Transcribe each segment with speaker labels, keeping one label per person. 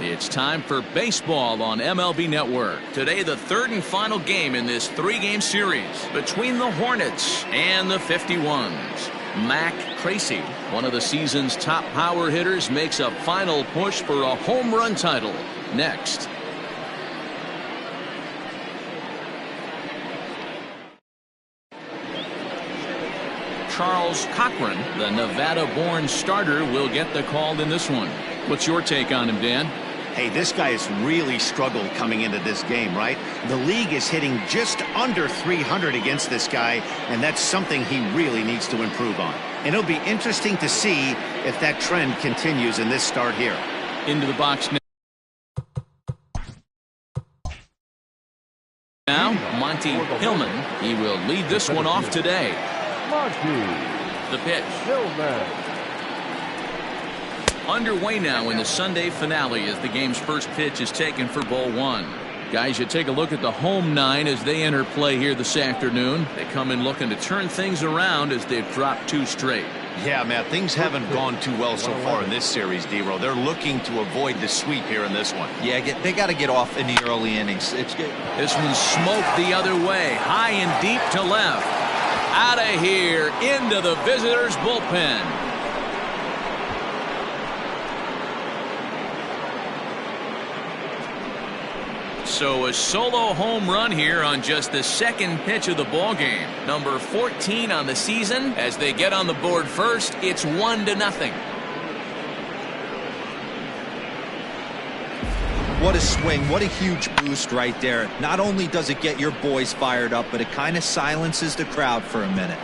Speaker 1: It's time for baseball on MLB Network. Today, the third and final game in this three-game series between the Hornets and the 51s. Mac Tracy, one of the season's top power hitters, makes a final push for a home run title. Next. Charles Cochran, the Nevada-born starter, will get the call in this one. What's your take on him, Dan?
Speaker 2: Hey, this guy has really struggled coming into this game, right? The league is hitting just under 300 against this guy, and that's something he really needs to improve on. And it'll be interesting to see if that trend continues in this start here.
Speaker 1: Into the box now, Monty Hillman. He will lead this one off today. The pitch. Underway now in the Sunday finale as the game's first pitch is taken for ball one. Guys, you take a look at the home nine as they enter play here this afternoon. They come in looking to turn things around as they've dropped two straight.
Speaker 2: Yeah, Matt, things haven't gone too well so far in this series, D-Row. They're looking to avoid the sweep here in this one.
Speaker 3: Yeah, they got to get off in the early innings. It's good.
Speaker 1: This one's smoked the other way, high and deep to left. Out of here, into the visitors' bullpen. So a solo home run here on just the second pitch of the ball game. Number 14 on the season. As they get on the board first, it's 1-0.
Speaker 3: What a swing. What a huge boost right there. Not only does it get your boys fired up, but it kind of silences the crowd for a minute.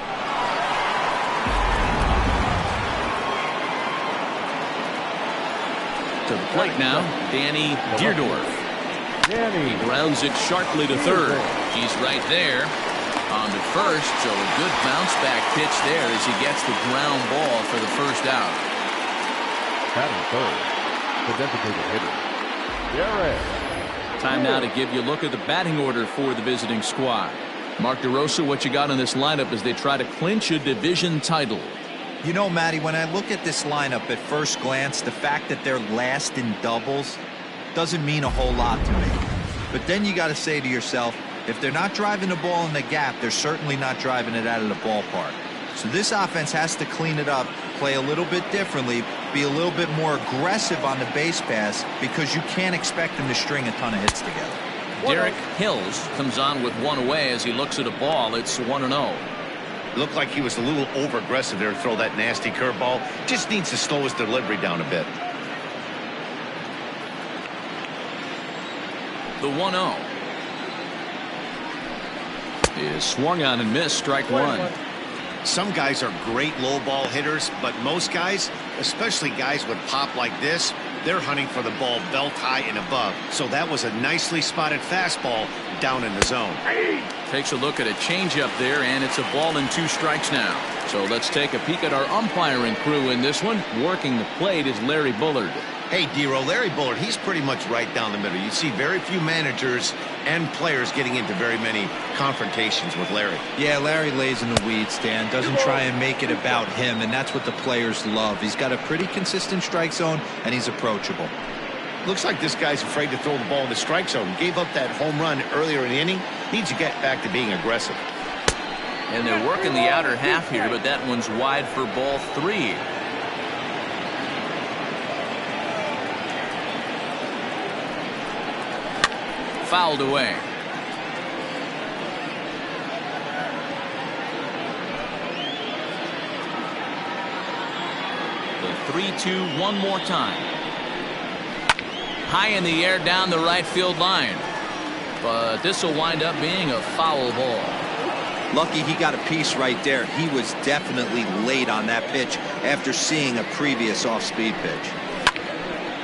Speaker 1: To the plate now, Danny Deerdorf. He grounds it sharply to third. He's right there on to first, so a good bounce back pitch there as he gets the ground ball for the first out.
Speaker 4: Batting third, the designated hitter,
Speaker 1: Time now to give you a look at the batting order for the visiting squad. Mark DeRosa, what you got on this lineup as they try to clinch a division title?
Speaker 3: You know, Matty, when I look at this lineup at first glance, the fact that they're last in doubles doesn't mean a whole lot to me. But then you got to say to yourself, if they're not driving the ball in the gap, they're certainly not driving it out of the ballpark. So this offense has to clean it up, play a little bit differently, be a little bit more aggressive on the base pass, because you can't expect them to string a ton of hits together.
Speaker 1: Derek Hills comes on with one away as he looks at a ball. It's 1-0.
Speaker 2: Looked like he was a little over-aggressive there to throw that nasty curveball. Just needs to slow his delivery down a bit.
Speaker 1: The 1-0 is swung on and missed, strike one.
Speaker 2: Some guys are great low ball hitters, but most guys, especially guys with pop like this, they're hunting for the ball belt high and above. So that was a nicely spotted fastball down in the zone.
Speaker 1: Takes a look at a changeup there, and it's a ball and 2 strikes now. So let's take a peek at our umpiring crew in this one. Working the plate is Larry Bullard.
Speaker 2: Hey, D-Row, Larry Bullard, he's pretty much right down the middle. You see very few managers and players getting into very many confrontations with Larry.
Speaker 3: Yeah, Larry lays in the weeds, Dan. Doesn't try and make it about him, and that's what the players love. He's got a pretty consistent strike zone, and he's approachable.
Speaker 2: Looks like this guy's afraid to throw the ball in the strike zone. Gave up that home run earlier in the inning. Needs to get back to being aggressive.
Speaker 1: And they're working the outer half here, but that one's wide for ball 3. Fouled away. The 3-2 one more time. High in the air down the right field line. But this will wind up being a foul ball.
Speaker 3: Lucky he got a piece right there. He was definitely late on that pitch after seeing a previous off-speed pitch.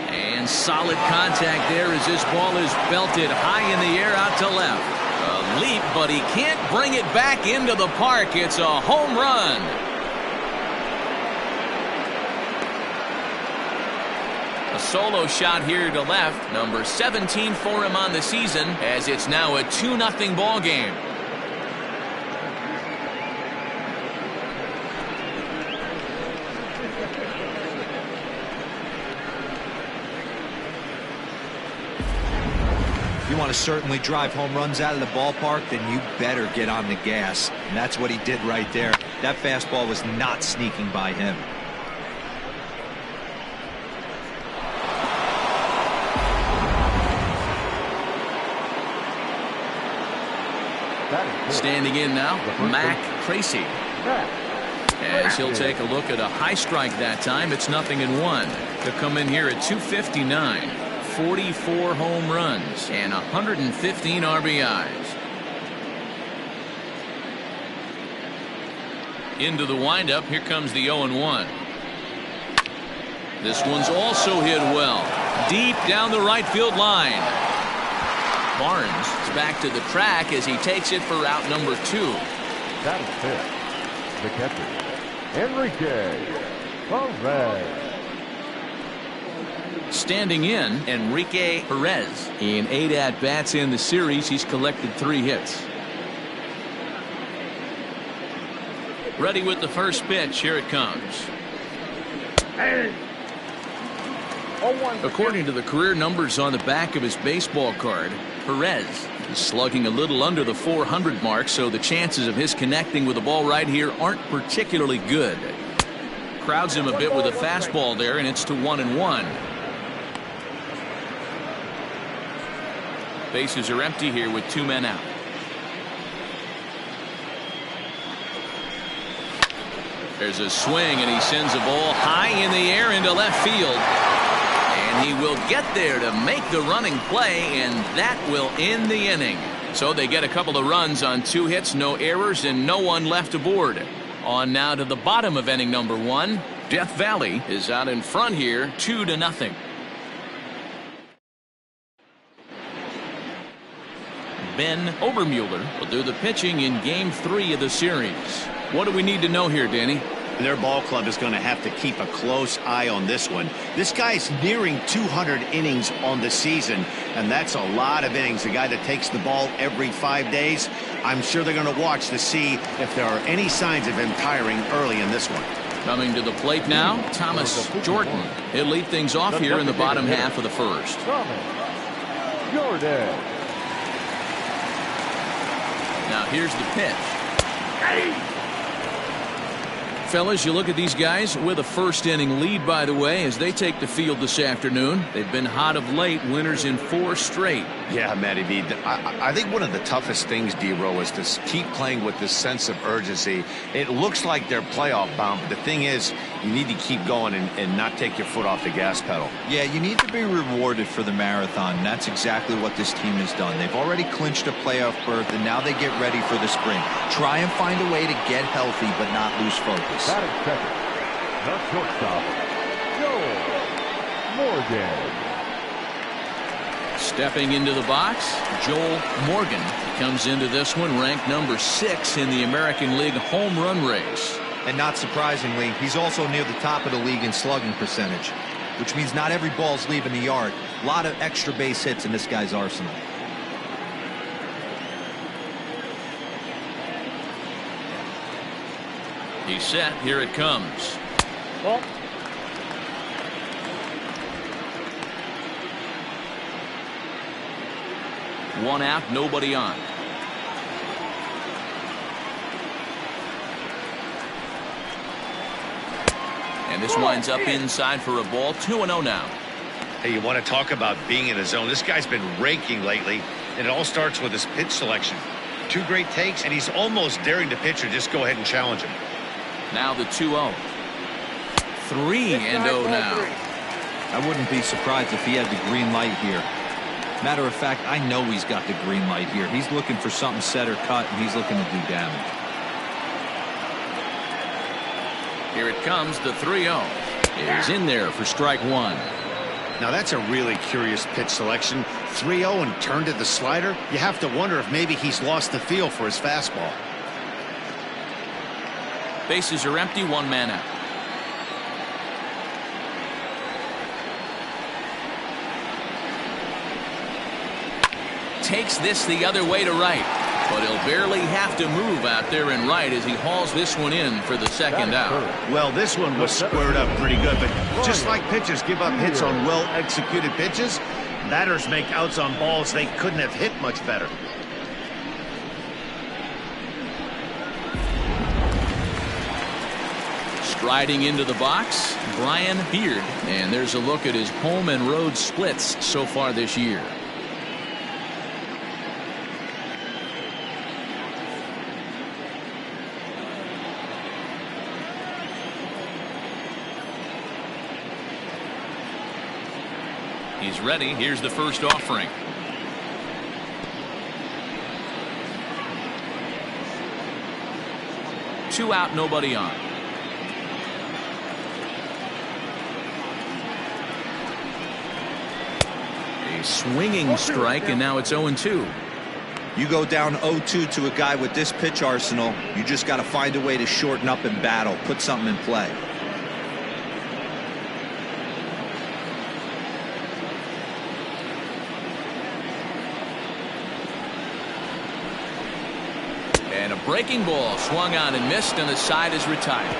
Speaker 1: And solid contact there as this ball is belted high in the air out to left. A leap, but he can't bring it back into the park. It's a home run. A solo shot here to left. Number 17 for him on the season, as it's now a 2-0 ball game.
Speaker 3: You want to certainly drive home runs out of the ballpark, then you better get on the gas. And that's what he did right there. That fastball was not sneaking by him.
Speaker 1: Standing in now, Mac Tracy. As he'll take a look at a high strike that time, it's 0-1. To come in here at 259, 44 home runs and 115 RBIs. Into the windup, here comes the 0-1. This one's also hit well, deep down the right field line. Barnes is back to the track as he takes it for route number 2.
Speaker 4: That is it. The catcher, Enrique Perez.
Speaker 1: Standing in, Enrique Perez. In 8 at-bats in the series, he's collected 3 hits. Ready with the first pitch. Here it comes. According to the career numbers on the back of his baseball card, Perez is slugging a little under the 400 mark, so the chances of his connecting with the ball right here aren't particularly good. Crowds him a bit with a fastball there, and it's to 1-1. Bases are empty here with 2 men out. There's a swing, and he sends a ball high in the air into left field. And he will get there to make the running play, and that will end the inning. So they get a couple of runs on 2 hits, no errors, and no one left aboard. On now to the bottom of inning number 1. Death Valley is out in front here, 2-0. Ben Obermueller will do the pitching in Game 3 of the series. What do we need to know here, Danny?
Speaker 2: Their ball club is going to have to keep a close eye on this one. This guy's nearing 200 innings on the season, and that's a lot of innings. A guy that takes the ball every 5 days. I'm sure they're going to watch to see if there are any signs of him tiring early in this one.
Speaker 1: Coming to the plate now, Thomas Jordan. He'll lead things off here in the bottom half of the first.
Speaker 4: Jordan.
Speaker 1: Now here's the pitch. Fellas, you look at these guys with a first inning lead, by the way, as they take the field this afternoon. They've been hot of late, winners in 4 straight.
Speaker 2: Yeah, Matty B. I think one of the toughest things, D-Row, is to keep playing with this sense of urgency. It looks like they're playoff bound, but the thing is, you need to keep going and not take your foot off the gas pedal.
Speaker 3: Yeah, you need to be rewarded for the marathon, and that's exactly what this team has done. They've already clinched a playoff berth, and now they get ready for the spring. Try and find a way to get healthy, but not lose focus.
Speaker 4: That is second. The shortstop, Joel Morgan.
Speaker 1: Stepping into the box, Joel Morgan comes into this one ranked number 6 in the American League home run race.
Speaker 3: And not surprisingly, he's also near the top of the league in slugging percentage, which means not every ball's leaving the yard. A lot of extra base hits in this guy's arsenal.
Speaker 1: He's set. Here it comes.
Speaker 4: Well,
Speaker 1: 1 out, nobody on. And this winds up inside for a ball. 2-0 now.
Speaker 2: Hey, you want to talk about being in a zone? This guy's been raking lately, and it all starts with his pitch selection. 2 great takes, and he's almost daring the pitcher just go ahead and challenge him.
Speaker 1: Now the 2-0. 3-0 now.
Speaker 3: I wouldn't be surprised if he had the green light here. Matter of fact, I know he's got the green light here. He's looking for something set or cut, and he's looking to do damage.
Speaker 1: Here it comes. The 3-0 is in there for strike 1.
Speaker 2: Now that's a really curious pitch selection. 3-0 and turned to the slider. You have to wonder if maybe he's lost the feel for his fastball.
Speaker 1: Bases are empty. 1 man out. Takes this the other way to right, but he'll barely have to move out there in right as he hauls this one in for the second out.
Speaker 2: Well, this one was squared up pretty good, but just like pitchers give up hits on well-executed pitches, Batters make outs on balls they couldn't have hit much better.
Speaker 1: Striding into the box, Brian Beard. And there's a look at his home and road splits so far this year. He's ready. Here's the first offering. Two out, nobody on. A swinging strike, and now it's 0-2.
Speaker 3: You go down 0-2 to a guy with this pitch arsenal, you just got to find a way to shorten up and battle, put something in play.
Speaker 1: And a breaking ball swung on and missed, and the side is retired.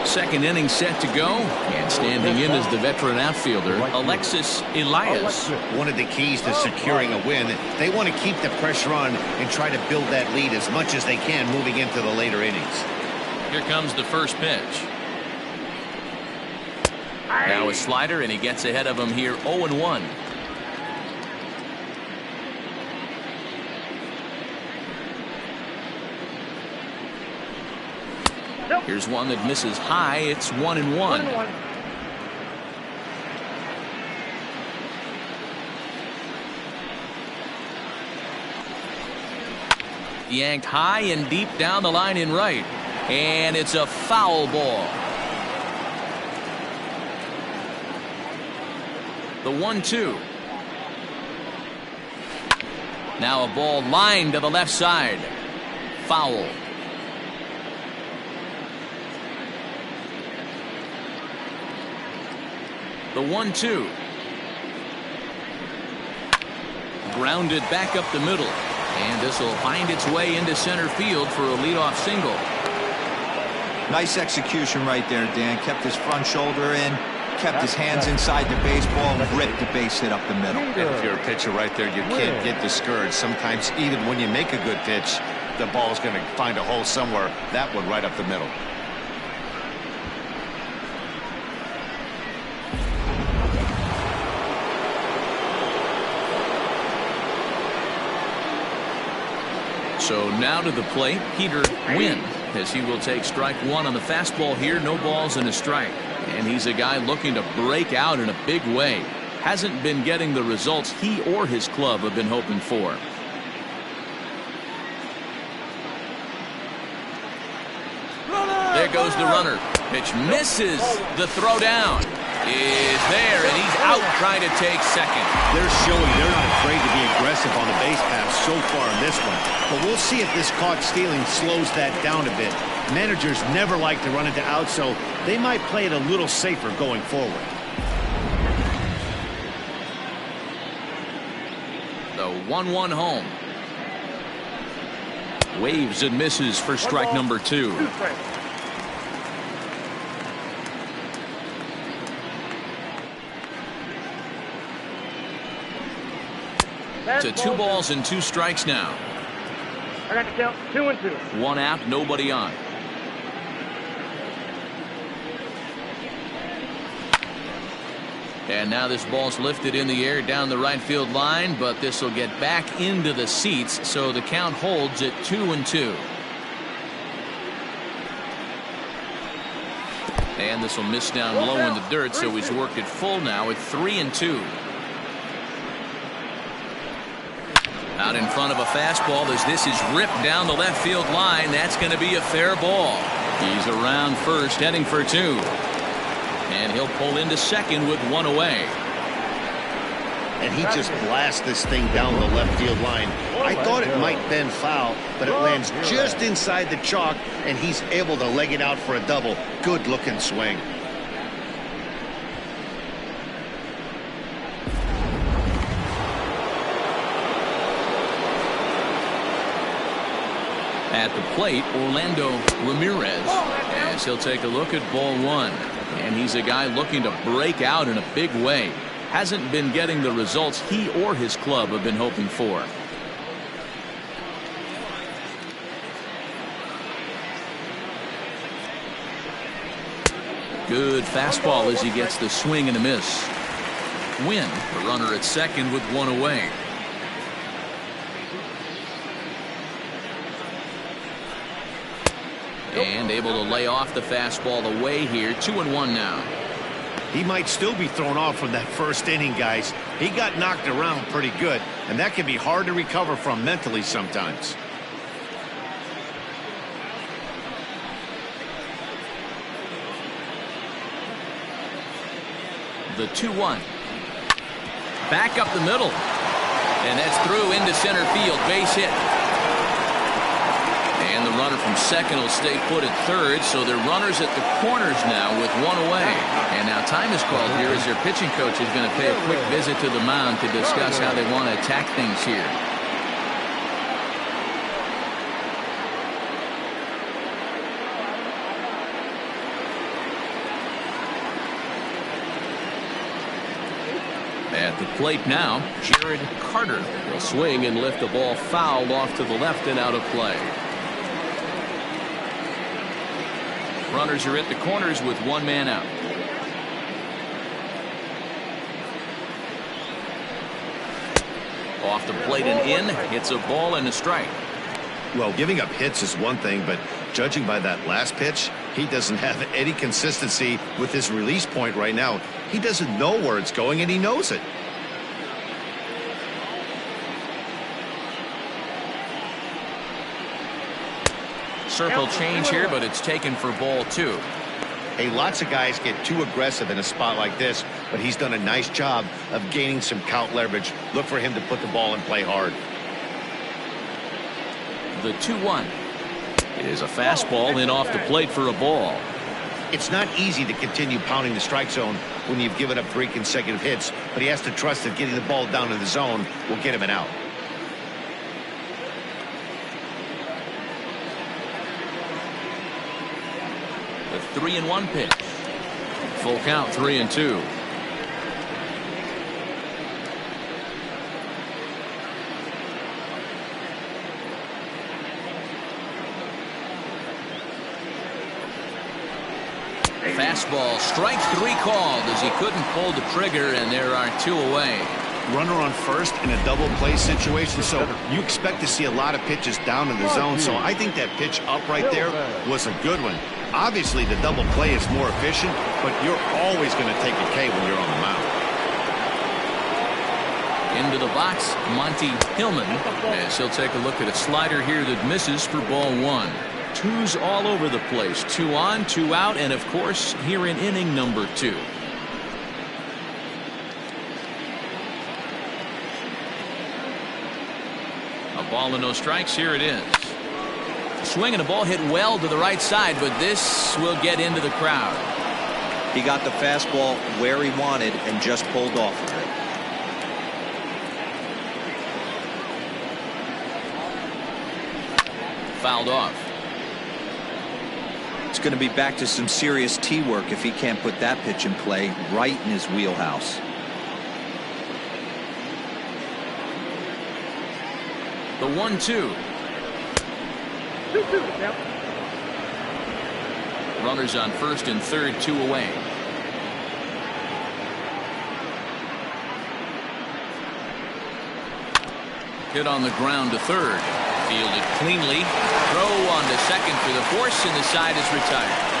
Speaker 1: Second inning set to go, and standing in is the veteran outfielder Alexis Elias.
Speaker 2: One of the keys to securing a win, they want to keep the pressure on and try to build that lead as much as they can moving into the later innings.
Speaker 1: Here comes the first pitch. Now a slider, and he gets ahead of him here, 0-1. Here's one that misses high. It's 1-1. Yanked high and deep down the line in right, and it's a foul ball. The 1-2. Now a ball lined to the left side. Foul. The 1-2. Grounded back up the middle. And this will find its way into center field for a leadoff single.
Speaker 3: Nice execution right there, Dan. Kept his front shoulder in, kept his hands inside the baseball, and ripped the base hit up the middle.
Speaker 2: And if you're a pitcher right there, you can't get discouraged. Sometimes even when you make a good pitch, the ball's going to find a hole somewhere. That one right up the middle.
Speaker 1: So now to the plate, Peter Wynn, as he will take strike one on the fastball here. No balls and a strike. And he's a guy looking to break out in a big way. Hasn't been getting the results he or his club have been hoping for. There goes the runner. Pitch misses. The throw down is there, and he's out trying to take second.
Speaker 2: They're showing they're not afraid to be aggressive on the base paths so far in this one. But we'll see if this caught stealing slows that down a bit. Managers never like to run into outs, so they might play it a little safer going forward.
Speaker 1: The 1-1 home. Waves and misses for strike number 2. To 2 balls and 2 strikes now.
Speaker 5: I got to count 2-2.
Speaker 1: 1 out, nobody on. And now this ball's lifted in the air down the right field line, but this will get back into the seats, so the count holds at 2-2. And this will miss down low in the dirt, so he's worked it full now at 3-2. Out in front of a fastball as this is ripped down the left field line. That's going to be a fair ball. He's around first, heading for 2. And he'll pull into second with 1 away.
Speaker 2: And he just blasts this thing down the left field line. I thought it might bend foul, but it lands just inside the chalk, and he's able to leg it out for a double. Good looking swing.
Speaker 1: At the plate, Orlando Ramirez, as he'll take a look at ball one. And he's a guy looking to break out in a big way. Hasn't been getting the results he or his club have been hoping for. Good fastball as he gets the swing and a miss. Win, the runner at second with one away. And able to lay off the fastball away here. 2-1 now.
Speaker 2: He might still be thrown off from that first inning, guys. He got knocked around pretty good, and that can be hard to recover from mentally sometimes.
Speaker 1: The 2-1. Back up the middle. And that's through into center field. Base hit. And the runner from second will stay put at third, so they're runners at the corners now with one away. And now time is called here as their pitching coach is going to pay a quick visit to the mound to discuss how they want to attack things here. At the plate now, Jared Carter will swing and lift the ball foul off to the left and out of play. Runners are at the corners with one man out. Off the plate and in. It's a ball and a strike.
Speaker 2: Well, giving up hits is one thing, but judging by that last pitch, he doesn't have any consistency with his release point right now. He doesn't know where it's going, and he knows it.
Speaker 1: Circle change here, but it's taken for ball two.
Speaker 2: Hey, lots of guys get too aggressive in a spot like this, but he's done a nice job of gaining some count leverage. Look for him to put the ball and play hard.
Speaker 1: The 2-1 is a fastball in off the plate for a ball.
Speaker 2: It's not easy to continue pounding the strike zone when you've given up 3 consecutive hits, but he has to trust that getting the ball down to the zone will get him an out.
Speaker 1: The 3-1 pitch. Full count, 3-2. Fastball, strike 3 called as he couldn't pull the trigger, and there are 2 away.
Speaker 2: Runner on first in a double play situation, so you expect to see a lot of pitches down in the zone. So I think that pitch up right there was a good one. Obviously, the double play is more efficient, but you're always going to take a K when you're on the mound.
Speaker 1: Into the box, Monty Hillman, as he'll take a look at a slider here that misses for ball 1. 2's all over the place. 2 on, 2 out, and of course, here in inning number 2. A ball and no strikes. Here it is. Swing and a ball hit well to the right side, but this will get into the crowd.
Speaker 3: He got the fastball where he wanted and just pulled off of it.
Speaker 1: Fouled off.
Speaker 3: It's going to be back to some serious tee work if he can't put that pitch in play right in his wheelhouse.
Speaker 1: The 1-2. Runners on first and third, 2 away. Hit on the ground to third. Fielded cleanly. Throw on to second for the force, and the side is retired.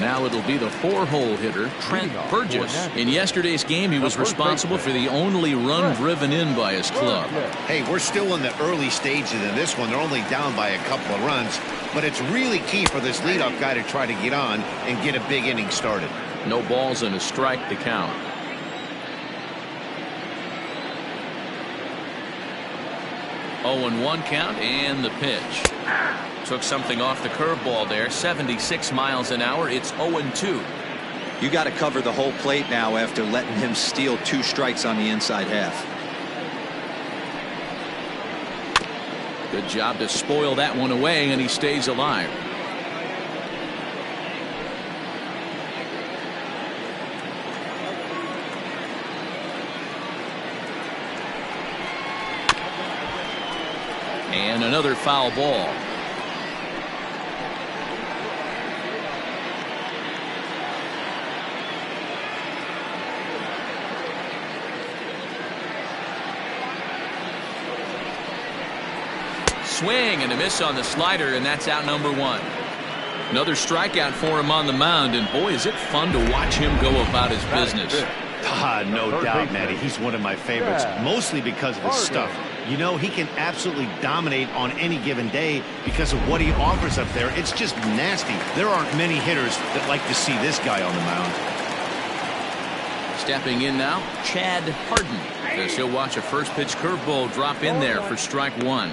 Speaker 1: Now it'll be the 4-hole hitter, Trent Burgess. In yesterday's game, he was responsible for the only run driven in by his club.
Speaker 2: Hey, we're still in the early stages of this one. They're only down by a couple of runs, but it's really key for this leadoff guy to try to get on and get a big inning started.
Speaker 1: No balls and a strike to count. Oh, and 1 count, and the pitch. Took something off the curveball there. 76 miles an hour. It's 0-2.
Speaker 3: You got to cover the whole plate now after letting him steal 2 strikes on the inside half.
Speaker 1: Good job to spoil that one away, and he stays alive. And another foul ball. Swing and a miss on the slider, and that's out number 1. Another strikeout for him on the mound, and boy, is it fun to watch him go about his business.
Speaker 2: No doubt, Matty. He's one of my favorites, mostly because of his stuff. You know, he can absolutely dominate on any given day because of what he offers up there. It's just nasty. There aren't many hitters that like to see this guy on the mound.
Speaker 1: Stepping in now, Chad Harden. As he'll watch a first pitch curveball drop in there for strike 1.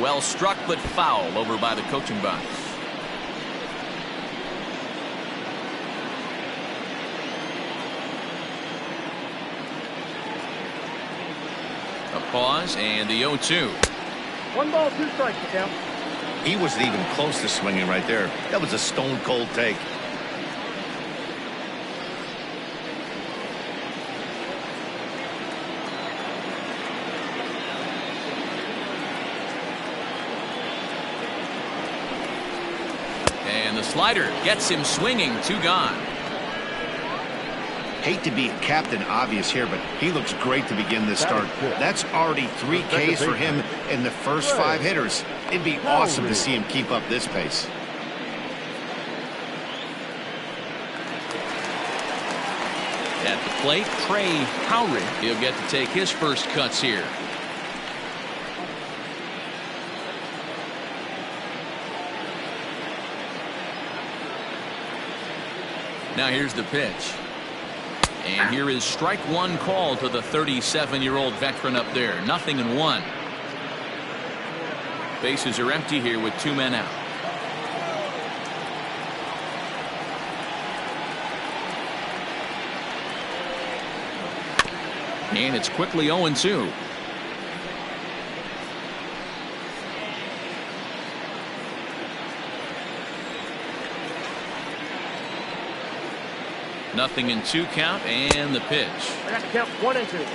Speaker 1: Well struck, but foul over by the coaching box. A pause and the 0-2.
Speaker 5: 1 ball, 2 strikes to count.
Speaker 2: He wasn't even close to swinging right there. That was a stone cold take.
Speaker 1: And the slider gets him swinging. 2 gone.
Speaker 2: Hate to be Captain Obvious here, but he looks great to begin this start. That's already 3 Ks for him in the first 5 hitters. It'd be awesome to see him keep up this pace.
Speaker 1: At the plate, Trey Howry. He'll get to take his first cuts here. Now here's the pitch. And here is strike 1 call to the 37-year-old veteran up there. 0-1. Bases are empty here with 2 men out. And it's quickly 0-2. Nothing in 2 count, and the pitch.
Speaker 5: I got to count 1 and 2.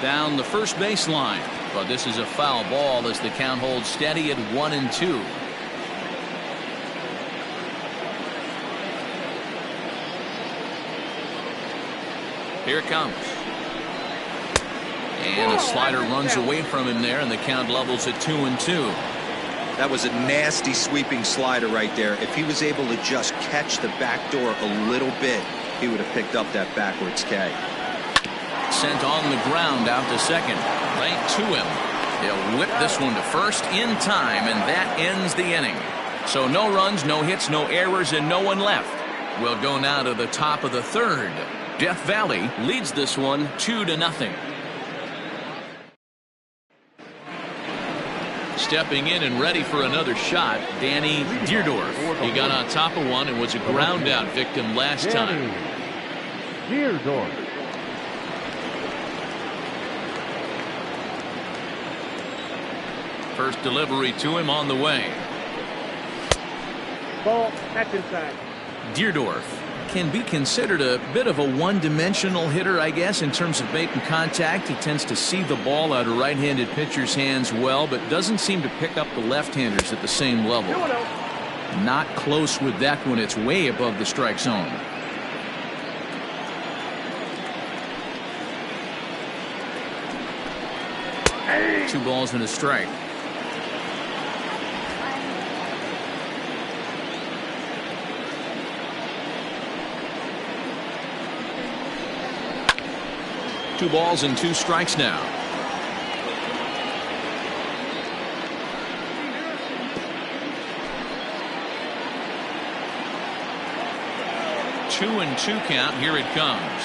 Speaker 1: Down the first baseline, but this is a foul ball as the count holds steady at 1-2. Here it comes. And a slider runs away from him there, and the count levels at 2-2.
Speaker 3: That was a nasty sweeping slider right there. If he was able to just catch the back door a little bit, he would have picked up that backwards K.
Speaker 1: Sent on the ground out to second. Right to him. He'll whip this one to first in time, and that ends the inning. So no runs, no hits, no errors, and no one left. We'll go now to the top of the 3rd. Death Valley leads this one 2-0. Stepping in and ready for another shot, Danny Deerdorf. He got on top of one and was a ground out victim last time.
Speaker 4: Deerdorf.
Speaker 1: First delivery to him on the way.
Speaker 5: Ball, that's inside.
Speaker 1: Deerdorf can be considered a bit of a one-dimensional hitter, I guess, in terms of making contact. He tends to see the ball out of right-handed pitchers' hands well, but doesn't seem to pick up the left-handers at the same level. Not close with that one. It's way above the strike zone. Two balls and a strike. Two balls and two strikes now. Two and two count. Here it comes.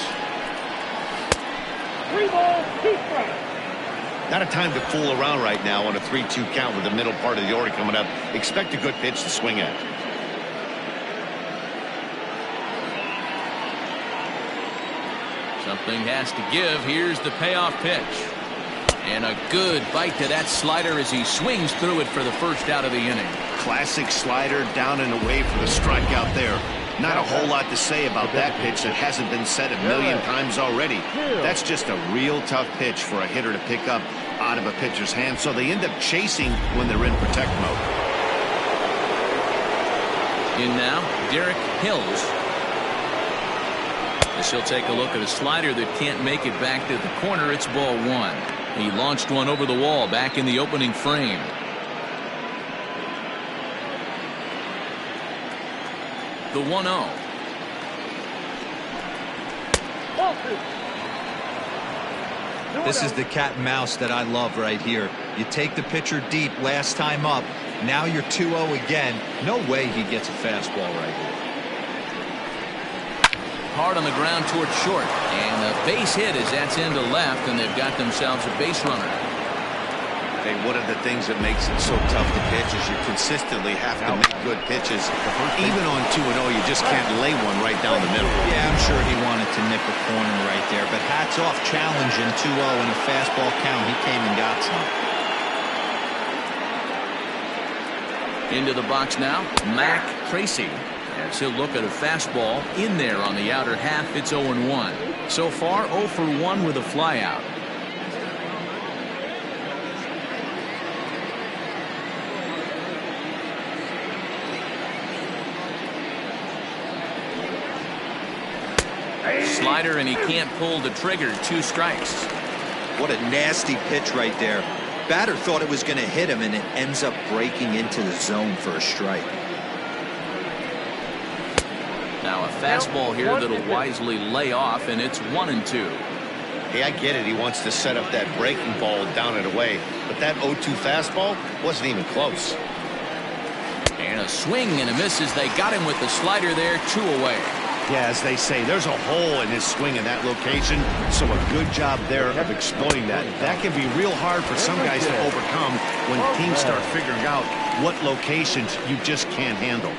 Speaker 5: 3 balls, 2 strikes.
Speaker 2: Not a time to fool around right now on a 3-2 count with the middle part of the order coming up. Expect a good pitch to swing at.
Speaker 1: Something has to give. Here's the payoff pitch. And a good bite to that slider as he swings through it for the first out of the inning.
Speaker 2: Classic slider down and away for the strikeout there. Not a whole lot to say about that pitch that hasn't been said a million times already. That's just a real tough pitch for a hitter to pick up out of a pitcher's hand, so they end up chasing when they're in protect mode.
Speaker 1: In now, Derek Hills. As he'll take a look at a slider that can't make it back to the corner. It's ball one. He launched one over the wall back in the opening frame. The 1-0.
Speaker 3: This is the cat and mouse that I love right here. You take the pitcher deep last time up. Now you're 2-0 again. No way he gets a fastball right here.
Speaker 1: Hard on the ground towards short. And a base hit as that's into left, and they've got themselves a base runner.
Speaker 2: Hey, one of the things that makes it so tough to pitch is you consistently have to make good pitches. Even on 2-0, you just can't lay one right down the middle.
Speaker 3: Yeah, I'm sure he wanted to nip a corner right there, but hats off, challenging 2-0 in a fastball count. He came and got some.
Speaker 1: Into the box now, Mac Tracy. As he'll look at a fastball in there on the outer half. It's 0-1. So far 0 for 1 with a flyout. Slider, and he can't pull the trigger. 2 strikes.
Speaker 3: What a nasty pitch right there. Batter thought it was going to hit him, and it ends up breaking into the zone for a strike.
Speaker 1: Now a fastball here that'll wisely lay off, and it's 1-2.
Speaker 2: Hey, I get it. He wants to set up that breaking ball down and away, but that 0-2 fastball wasn't even close.
Speaker 1: And a swing and a miss as they got him with the slider there. 2 away.
Speaker 2: Yeah, as they say, there's a hole in his swing in that location, so a good job there of exploiting that. That can be real hard for some guys to overcome when teams start figuring out what locations you just can't handle.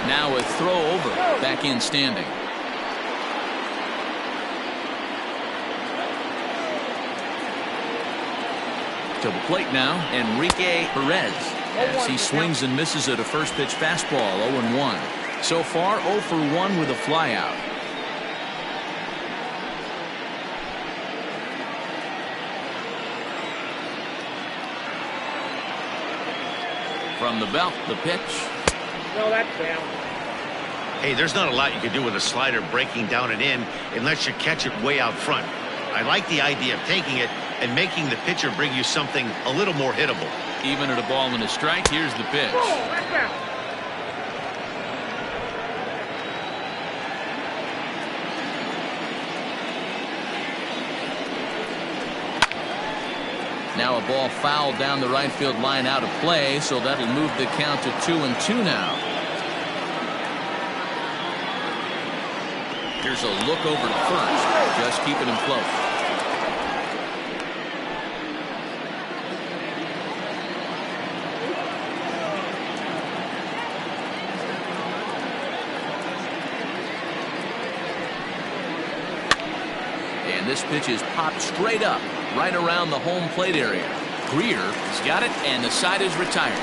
Speaker 1: Now a throw over, back in standing. To the plate now, Enrique Perez. As he swings and misses at a first pitch fastball. 0-1. So far 0 for 1 with a flyout. From the belt, the pitch.
Speaker 5: No, that's down.
Speaker 2: Hey, there's not a lot you can do with a slider breaking down and in unless you catch it way out front. I like the idea of taking it and making the pitcher bring you something a little more hittable.
Speaker 1: Even at a ball and a strike, here's the pitch.
Speaker 5: Oh, that's down.
Speaker 1: Now a ball fouled down the right field line out of play, so that'll move the count to 2-2 now. Here's a look over to first, just keeping him close. And this pitch is popped straight up, right around the home plate area. Greer has got it, and the side is retired.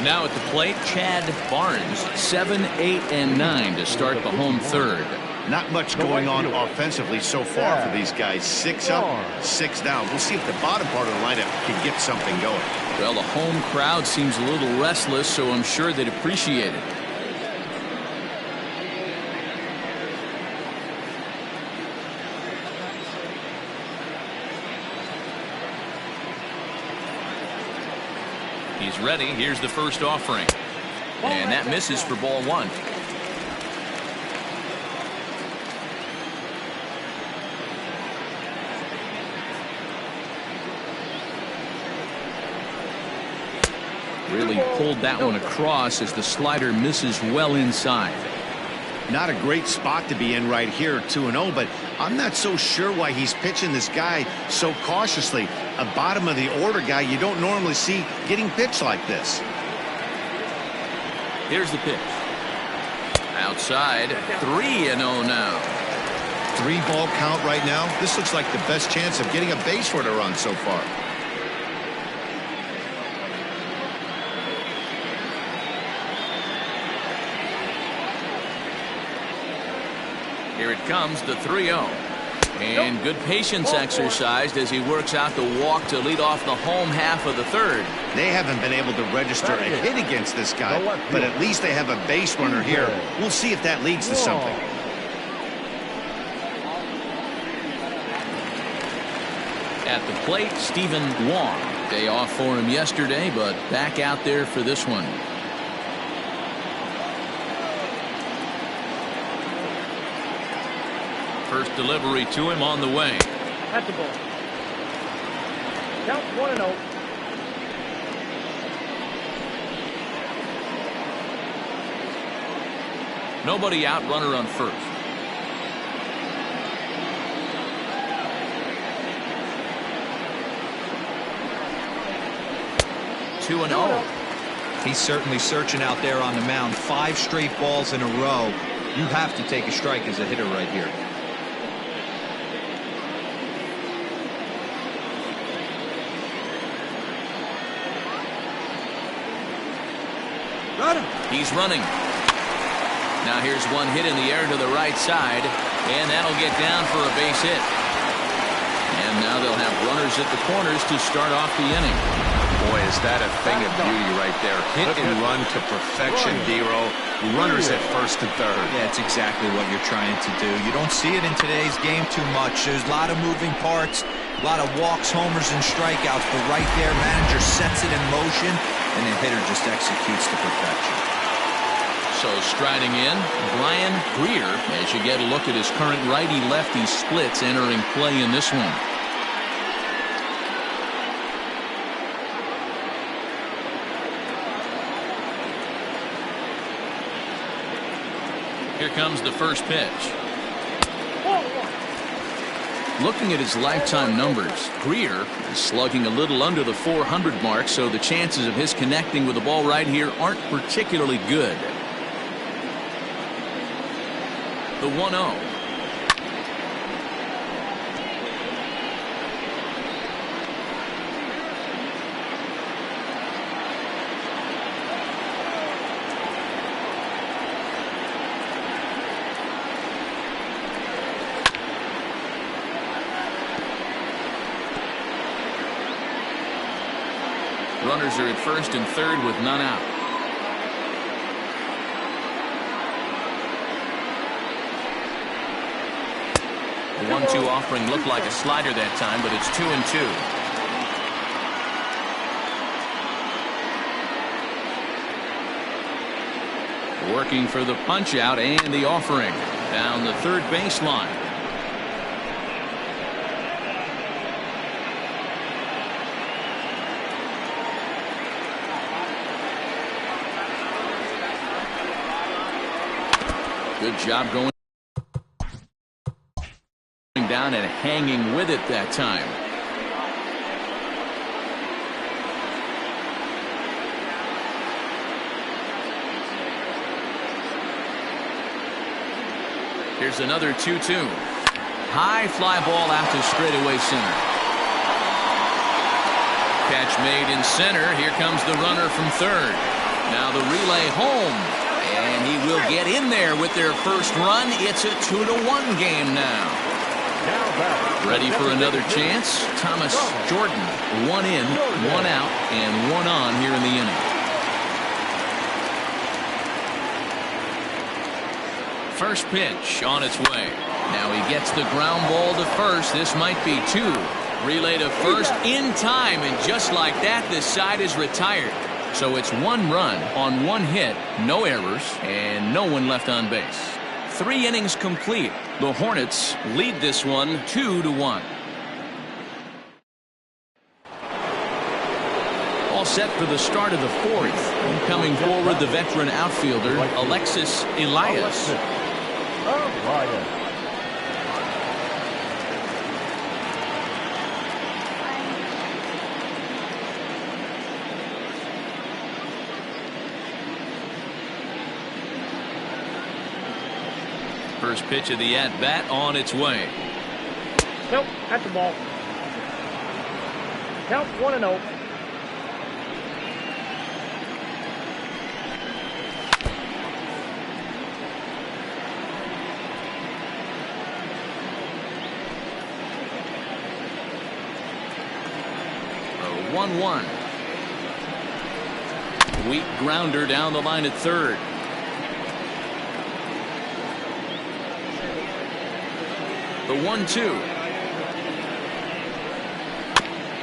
Speaker 1: Now at the plate, Chad Barnes, 7, 8, and 9 to start the home third.
Speaker 2: Not much going on offensively so far for these guys. 6 up, 6 down. We'll see if the bottom part of the lineup can get something going.
Speaker 1: Well, the home crowd seems a little restless, so I'm sure they'd appreciate it. He's ready. Here's the first offering. And that misses for ball 1. Really pulled that one across as the slider misses well inside.
Speaker 2: Not a great spot to be in right here, 2-0, but I'm not so sure why he's pitching this guy so cautiously. A bottom of the order guy you don't normally see getting pitched like this.
Speaker 1: Here's the pitch. Outside, 3-0 now.
Speaker 2: 3-ball count right now. This looks like the best chance of getting a base runner run so far.
Speaker 1: Here it comes, the 3-0. And good patience exercised as he works out the walk to lead off the home half of the third.
Speaker 2: They haven't been able to register a hit against this guy, but at least they have a base runner here. We'll see if that leads to something.
Speaker 1: At the plate, Stephen Wong. Day off for him yesterday, but back out there for this one. First delivery to him on the way.
Speaker 5: That's the ball. Count 1-0.
Speaker 1: Nobody out, runner on first. Two and 0.
Speaker 3: He's certainly searching out there on the mound. 5 straight balls in a row. You have to take a strike as a hitter right here.
Speaker 1: He's running. Now here's one hit in the air to the right side, and that'll get down for a base hit. And now they'll have runners at the corners to start off the inning.
Speaker 2: Boy, is that a thing of beauty right there. Hit and run to perfection, Dero. Runners at first and third.
Speaker 3: Yeah, it's exactly what you're trying to do. You don't see it in today's game too much. There's a lot of moving parts, a lot of walks, homers, and strikeouts. But right there, manager sets it in motion, and the hitter just executes to perfection.
Speaker 1: So striding in, Brian Greer, as you get a look at his current righty-lefty splits entering play in this one. Here comes the first pitch. Looking at his lifetime numbers, Greer is slugging a little under the 400 mark, so the chances of his connecting with the ball right here aren't particularly good. The 1-0. Runners are at first and third with none out. The 1-2 offering looked like a slider that time, but it's 2-2. Working for the punch out and the offering down the third baseline. Good job going down and hanging with it that time. Here's another 2-2. High fly ball out to straightaway center. Catch made in center. Here comes the runner from third. Now the relay home. And he will get in there with their first run. It's a 2-1 game now. Ready for another chance. Thomas Jordan. 1 in, 1 out, and 1 on here in the inning. First pitch on its way. Now he gets the ground ball to first. This might be 2. Relay to first in time, and just like that, this side is retired. So it's 1 run on 1 hit, no errors, and no one left on base. 3 innings complete. The Hornets lead this one 2-1. All set for the start of the 4th. Coming forward, the veteran outfielder, Alexis Elias. First pitch of the at-bat on its way.
Speaker 5: Nope, at the ball. Count 1-0.
Speaker 1: A 1-1. Weak grounder down the line at third. The 1-2.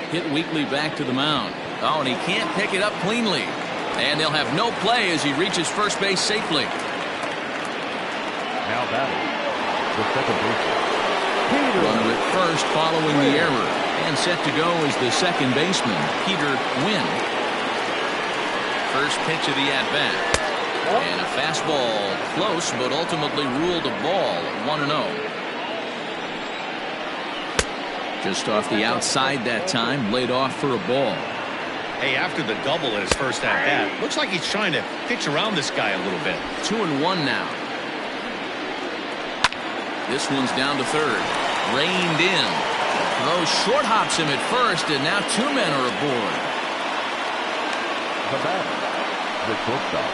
Speaker 1: Hit weakly back to the mound. Oh, and he can't pick it up cleanly. And they'll have no play as he reaches first base safely.
Speaker 4: Now batting, the second baseman.
Speaker 1: Runner at first following the error. And set to go is the second baseman, Peter Wynn. First pitch of the at-bat. And a fastball close, but ultimately ruled a ball. 1-0. Just off the outside that time, laid off for a ball.
Speaker 2: Hey, after the double at his first at-bat, looks like he's trying to pitch around this guy a little bit.
Speaker 1: 2-1 now. This one's down to third. Reined in. Throw short hops him at first, and now 2 men are aboard.
Speaker 4: The batter, the shortstop.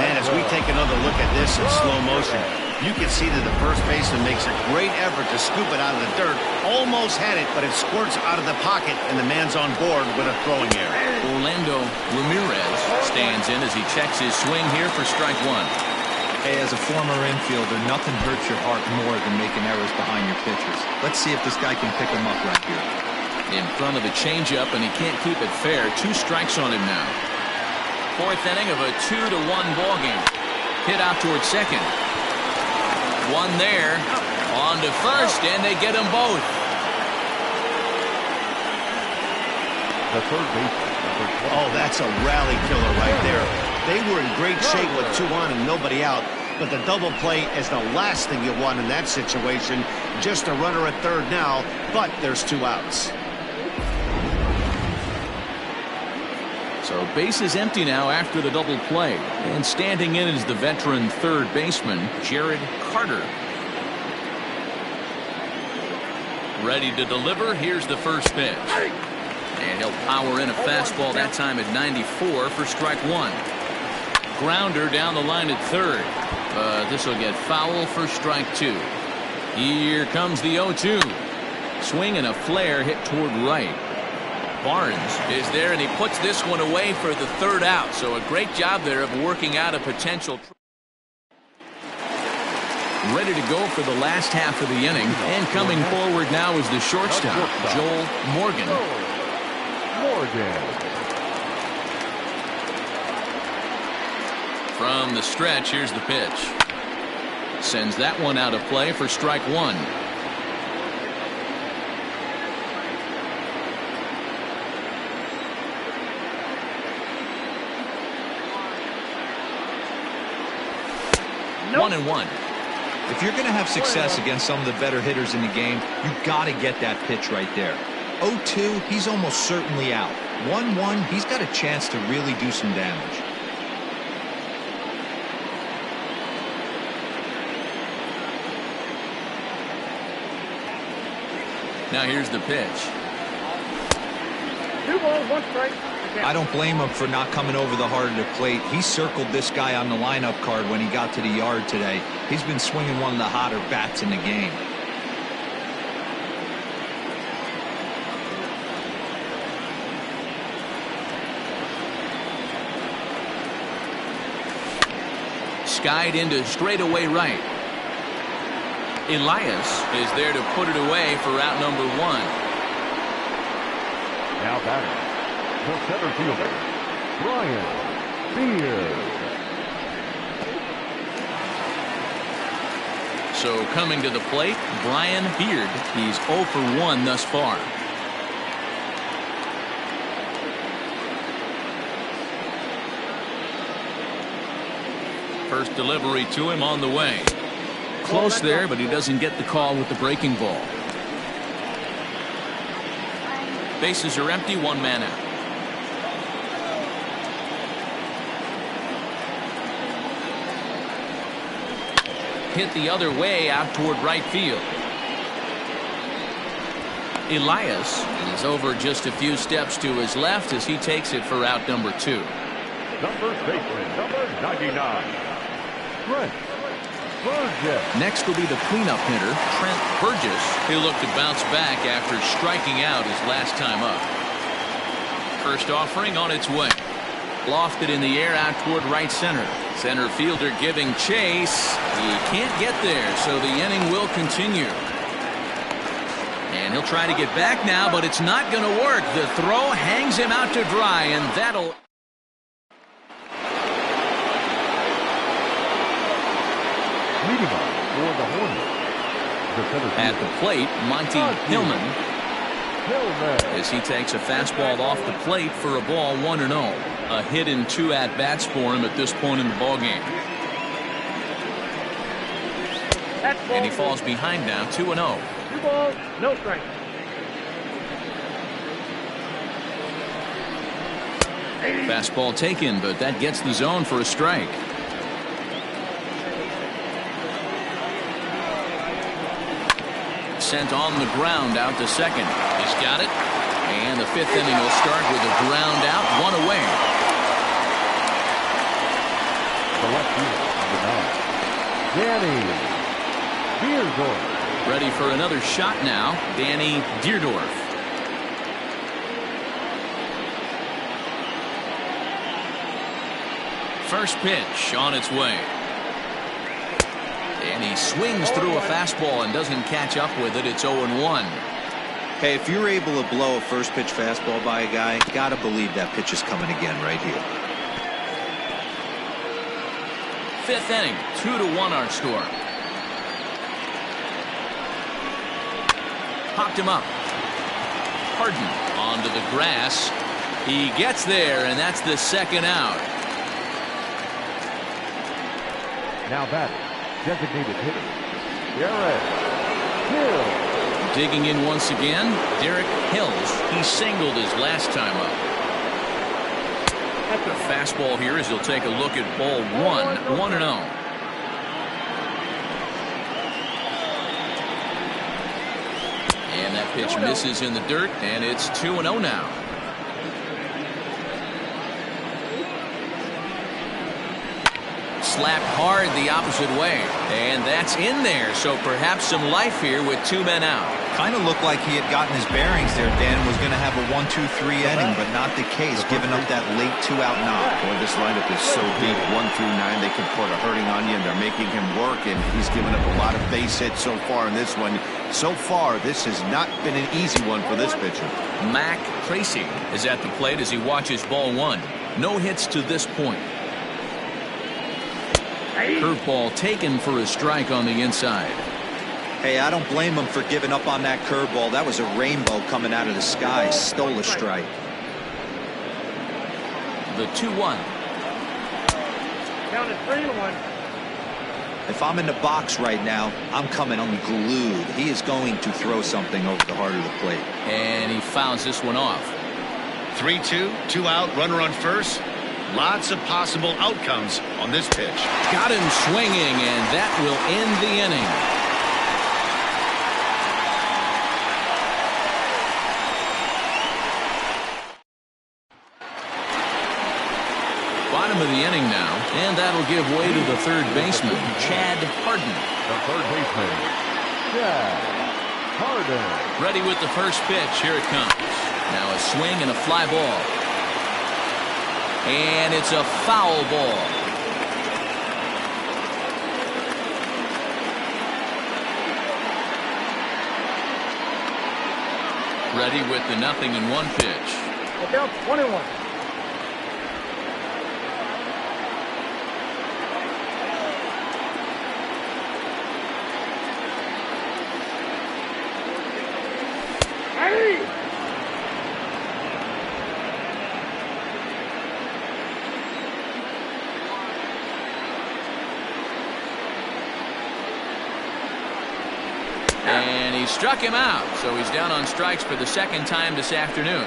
Speaker 2: Man, as we take another look at this in slow motion, you can see that the first baseman makes a great effort to scoop it out of the dirt. Almost had it, but it squirts out of the pocket, and the man's on board with a throwing error.
Speaker 1: Orlando Ramirez stands in as he checks his swing here for strike 1.
Speaker 3: Hey, as a former infielder, nothing hurts your heart more than making errors behind your pitches. Let's see if this guy can pick them up right here.
Speaker 1: In front of the changeup, and he can't keep it fair. 2 strikes on him now. 4th inning of a 2-1 ball game. Hit out towards second. 1 there. On to first, and they get them both.
Speaker 4: The third baseman.
Speaker 2: Oh, that's a rally killer right there. They were in great shape with 2 on and nobody out, but the double play is the last thing you want in that situation. Just a runner at third now, but there's 2 outs.
Speaker 1: So base is empty now after the double play. And standing in is the veteran third baseman, Jared Carter. Ready to deliver. Here's the first pitch. And he'll power in a fastball that time at 94 for strike 1. Grounder down the line at third. This will get foul for strike 2. Here comes the 0-2. Swing and a flare hit toward right. Barnes is there, and he puts this one away for the 3rd out. So a great job there of working out a potential. Ready to go for the last half of the inning. And coming forward now is the shortstop, Joel Morgan. From the stretch, here's the pitch. Sends that one out of play for strike 1.
Speaker 5: Nope.
Speaker 1: 1-1.
Speaker 3: If you're going to have success against some of the better hitters in the game, you've got to get that pitch right there. 0-2, he's almost certainly out. 1-1, he's got a chance to really do some damage.
Speaker 1: Now here's the pitch.
Speaker 5: 2 balls, 1 strike.
Speaker 3: I don't blame him for not coming over the heart of the plate. He circled this guy on the lineup card when he got to the yard today. He's been swinging one of the hotter bats in the game.
Speaker 1: Skied into straightaway right. Elias is there to put it away for out number 1.
Speaker 4: Now batting, the center fielder, Brian Beard.
Speaker 1: So coming to the plate, Brian Beard. He's 0 for 1 thus far. First delivery to him on the way. Close there, but he doesn't get the call with the breaking ball. Bases are empty, 1 man out. Hit the other way out toward right field. Elias is over just a few steps to his left as he takes it for out number 2.
Speaker 4: Number baseman, number 99. Trent Burgess.
Speaker 1: Next will be the cleanup hitter, Trent Burgess. He'll look to bounce back after striking out his last time up. First offering on its way. Lofted in the air out toward right center. Center fielder giving chase. He can't get there, so the inning will continue. And he'll try to get back now, but it's not going to work. The throw hangs him out to dry, and that'll...
Speaker 4: Leading off for the Hornets, the center
Speaker 1: At the plate, Monty Hillman, as he takes a fastball off the plate for a ball 1-0. A hit and 2 at-bats for him at this point in the ballgame. And he falls behind now, 2-0.
Speaker 5: 2 balls, no strike.
Speaker 1: Fastball taken, but that gets the zone for a strike. Sent on the ground out to second. He's got it. And the 5th inning will start with a ground out, 1 away.
Speaker 4: The left fielder, number 9, Danny Deardorff.
Speaker 1: Ready for another shot now, Danny Deardorff. First pitch on its way. And he swings through a fastball and doesn't catch up with it. It's 0-1.
Speaker 3: Hey, if you're able to blow a first pitch fastball by a guy, gotta believe that pitch is coming again right here.
Speaker 1: 5th inning, 2-1 our score. Popped him up. Harden onto the grass. He gets there, and that's the 2nd out.
Speaker 4: Now batting, designated hitter, Derek Hill.
Speaker 1: Digging in once again, Derek Hills. He singled his last time up. The fastball here as he'll take a look at ball 1, 1-0. And that pitch misses in the dirt, and it's 2-0 now. Slapped hard the opposite way, and that's in there, so perhaps some life here with 2 men out.
Speaker 3: Kind of looked like he had gotten his bearings there. Dan was going to have a 1-2-3 inning, but not the case, giving up that late 2-out knock.
Speaker 2: Boy, this lineup is so deep, 1 through 9. They can put a hurting on you, and they're making him work, and he's given up a lot of base hits so far in this one. So far, this has not been an easy one for this pitcher.
Speaker 1: Mac Tracy is at the plate as he watches ball 1. No hits to this point. Curveball taken for a strike on the inside.
Speaker 3: Hey, I don't blame him for giving up on that curveball. That was a rainbow coming out of the sky. Stole a strike.
Speaker 1: The 2-1.
Speaker 5: Count is 3-1.
Speaker 3: If I'm in the box right now, I'm coming unglued. He is going to throw something over the heart of the plate.
Speaker 1: And he fouls this one off.
Speaker 2: 3-2, 2 out, runner on first. Lots of possible outcomes on this pitch.
Speaker 1: Got him swinging, and that will end the inning. bottom of the inning now, and that'll give way to the third baseman, Chad Harden.
Speaker 4: The third baseman, Chad Harden.
Speaker 1: Ready with the first pitch. Here it comes. Now a swing and a fly ball. And it's a foul ball. Ready with the 0-1 pitch.
Speaker 5: Look out, 1-1. Hey!
Speaker 1: And he struck him out, so he's down on strikes for the second time this afternoon.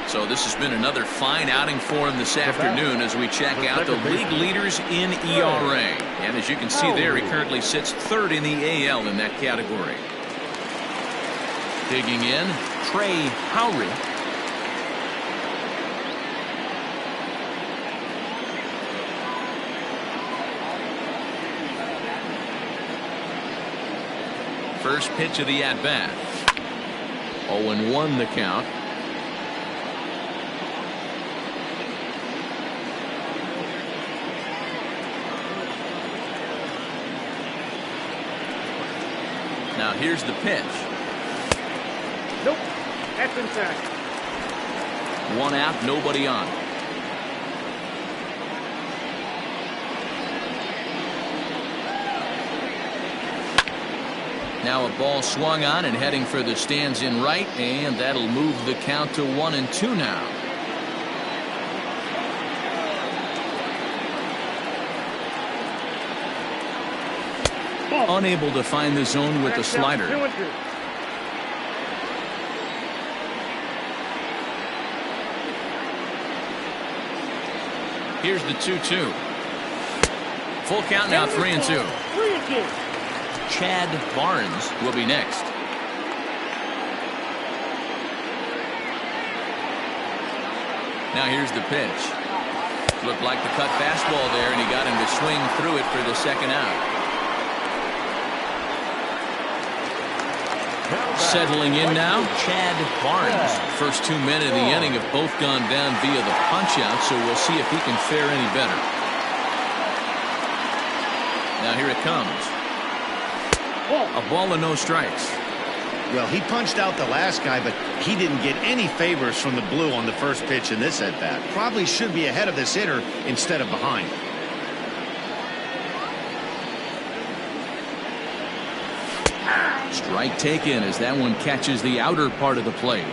Speaker 1: So this has been another fine outing for him this afternoon as we check out the league leaders in ERA. And as you can see there, he currently sits third in the AL in that category. Digging in, Trey Howry. First pitch of the at-bat. 0-1 the count. Now here's the pitch.
Speaker 5: Nope. That's inside.
Speaker 1: One out, nobody on. Now a ball swung on and heading for the stands in right, and that'll move the count to 1-2 now. Unable to find the zone with the slider.
Speaker 5: 2-2.
Speaker 1: Here's the 2-2. Full count now, 3-2.
Speaker 5: 3-2.
Speaker 1: Chad Barnes will be next. Now here's the pitch. Looked like the cut fastball there, and he got him to swing through it for the second out. Settling in now, Chad Barnes. First 2 men of the inning have both gone down via the punch-out, so we'll see if he can fare any better. Now here it comes. A ball and no strikes.
Speaker 2: Well, he punched out the last guy, but he didn't get any favors from the blue on the first pitch in this at-bat. Probably should be ahead of this hitter instead of behind.
Speaker 1: Strike taken as that one catches the outer part of the plate.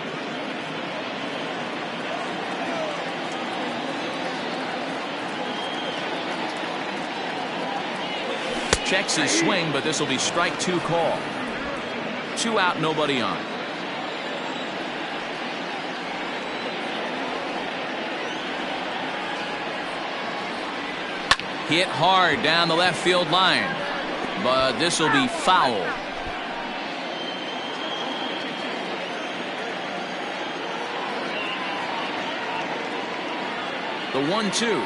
Speaker 1: Checks his swing, but this will be strike 2 call. 2 out, nobody on. Hit hard down the left field line, but this will be foul. The 1-2.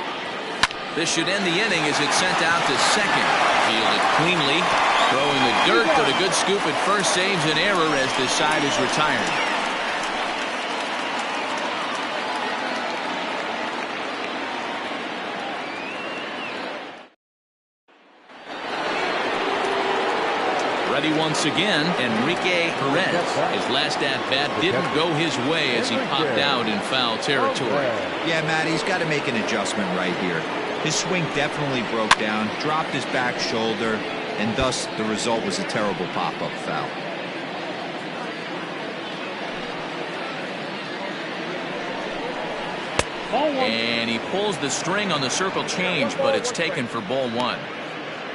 Speaker 1: This should end the inning as it's sent out to second. Fielded cleanly. Throwing the dirt, but a good scoop at first saves an error as this side is retired. Ready once again, Enrique Perez. His last at-bat didn't go his way as he popped out in foul territory.
Speaker 3: Yeah, Matt, he's got to make an adjustment right here. His swing definitely broke down, dropped his back shoulder, and thus the result was a terrible pop-up foul.
Speaker 1: And he pulls the string on the circle change, but it's taken for ball 1.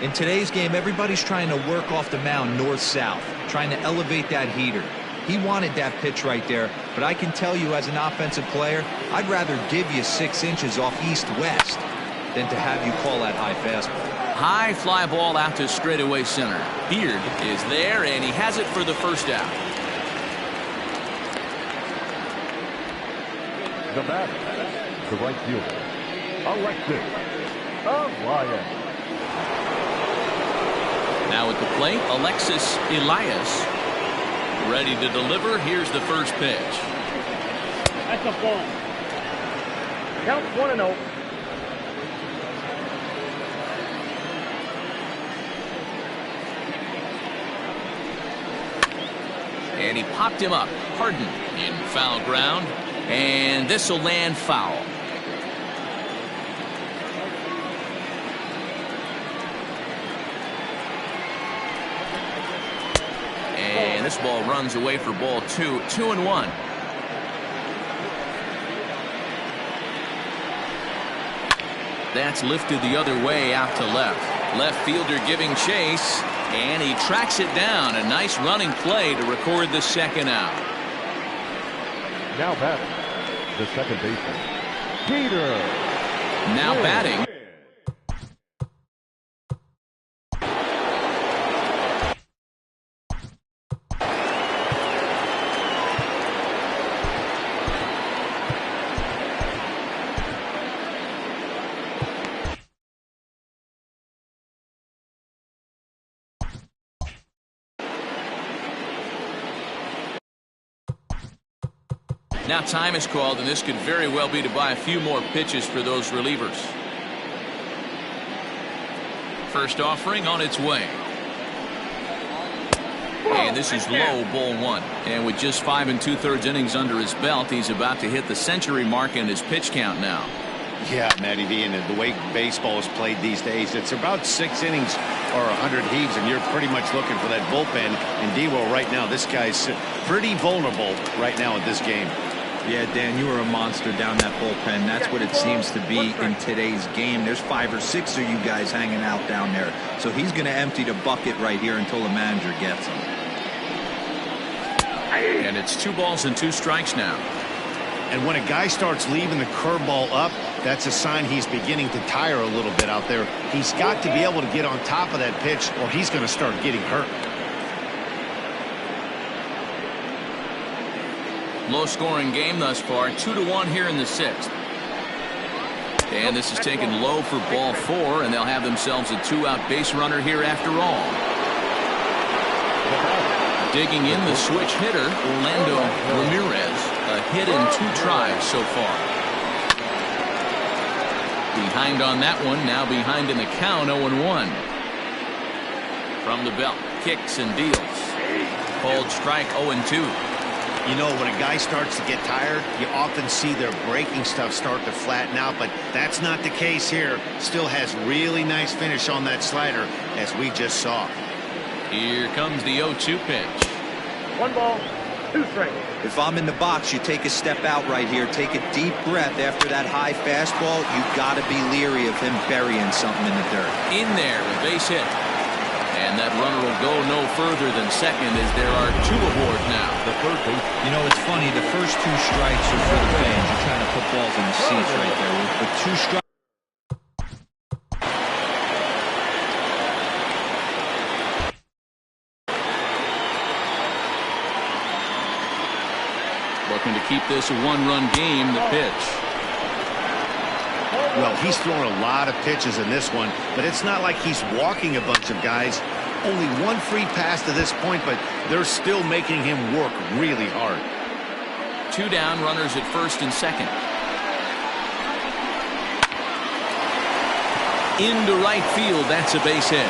Speaker 3: In today's game, everybody's trying to work off the mound north-south, trying to elevate that heater. He wanted that pitch right there, but I can tell you as an offensive player, I'd rather give you 6 inches off east-west than to have you call that high fastball.
Speaker 1: High fly ball out to straightaway center. Beard is there, and he has it for the first out.
Speaker 4: The batter, the right fielder, Alexis Elias.
Speaker 1: Now at the plate, Alexis Elias. Ready to deliver. Here's the first pitch.
Speaker 5: That's a ball. Count 1-0.
Speaker 1: And he popped him up. Harden in foul ground. And this will land foul. And this ball runs away for ball 2. 2-1. That's lifted the other way out to left. Left fielder giving chase. And he tracks it down. A nice running play to record the second out.
Speaker 4: Now batting, the second baseman, Peter.
Speaker 1: Now batting. Now time is called, and this could very well be to buy a few more pitches for those relievers. First offering on its way. And this is low, ball 1. And with just 5 2/3 innings under his belt, he's about to hit the century mark in his pitch count now.
Speaker 2: Yeah, Matty V, and the way baseball is played these days, it's about 6 innings or 100 heaves, and you're pretty much looking for that bullpen. And D-Will right now, this guy's pretty vulnerable right now in this game.
Speaker 3: Yeah, Dan, you were a monster down that bullpen. That's what it seems to be in today's game. There's 5 or 6 of you guys hanging out down there. So he's going to empty the bucket right here until the manager gets him.
Speaker 1: And it's 2 balls and 2 strikes now.
Speaker 2: And when a guy starts leaving the curveball up, that's a sign he's beginning to tire a little bit out there. He's got to be able to get on top of that pitch, or he's going to start getting hurt.
Speaker 1: Low-scoring game thus far, 2-1 here in the 6th. And this is taken low for ball 4, and they'll have themselves a 2-out base runner here after all. Digging in the switch hitter, Orlando Ramirez. A hit in 2 tries so far. Behind on that one, now behind in the count, 0-1. From the belt, kicks and deals. Called strike, 0-2.
Speaker 2: You know, when a guy starts to get tired, you often see their breaking stuff start to flatten out, but that's not the case here. Still has really nice finish on that slider, as we just saw.
Speaker 1: Here comes the 0-2 pitch.
Speaker 5: 1 ball, 2 strikes.
Speaker 3: If I'm in the box, you take a step out right here. Take a deep breath after that high fastball. You got to be leery of him burying something in the dirt.
Speaker 1: In there, a base hit. And that runner will go no further than second as there are 2 aboard now.
Speaker 4: The third base.
Speaker 3: You know, it's funny. The first 2 strikes are for the fans. You're trying to put balls in the seats right there. With 2 strikes.
Speaker 1: Looking to keep this a 1-run game, the pitch.
Speaker 2: Well, he's thrown a lot of pitches in this one, but it's not like he's walking a bunch of guys. Only 1 free pass to this point, but they're still making him work really hard.
Speaker 1: 2 down, runners at first and second. Into right field, that's a base hit.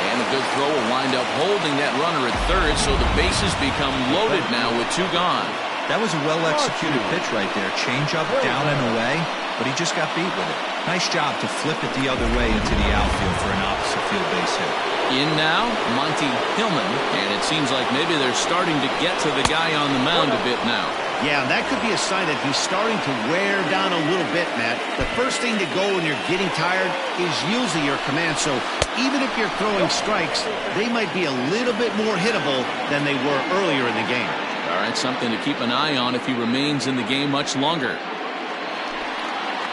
Speaker 1: And a good throw will wind up holding that runner at third, so the bases become loaded now with 2 gone.
Speaker 3: That was a well-executed pitch right there. Change up, down and away, but he just got beat with it. Nice job to flip it the other way into the outfield for an opposite field base hit.
Speaker 1: In now, Monty Hillman, and it seems like maybe they're starting to get to the guy on the mound a bit now.
Speaker 2: Yeah, that could be a sign that he's starting to wear down a little bit, Matt. The first thing to go when you're getting tired is usually your command. So even if you're throwing strikes, they might be a little bit more hittable than they were earlier in the game.
Speaker 1: All right, something to keep an eye on if he remains in the game much longer.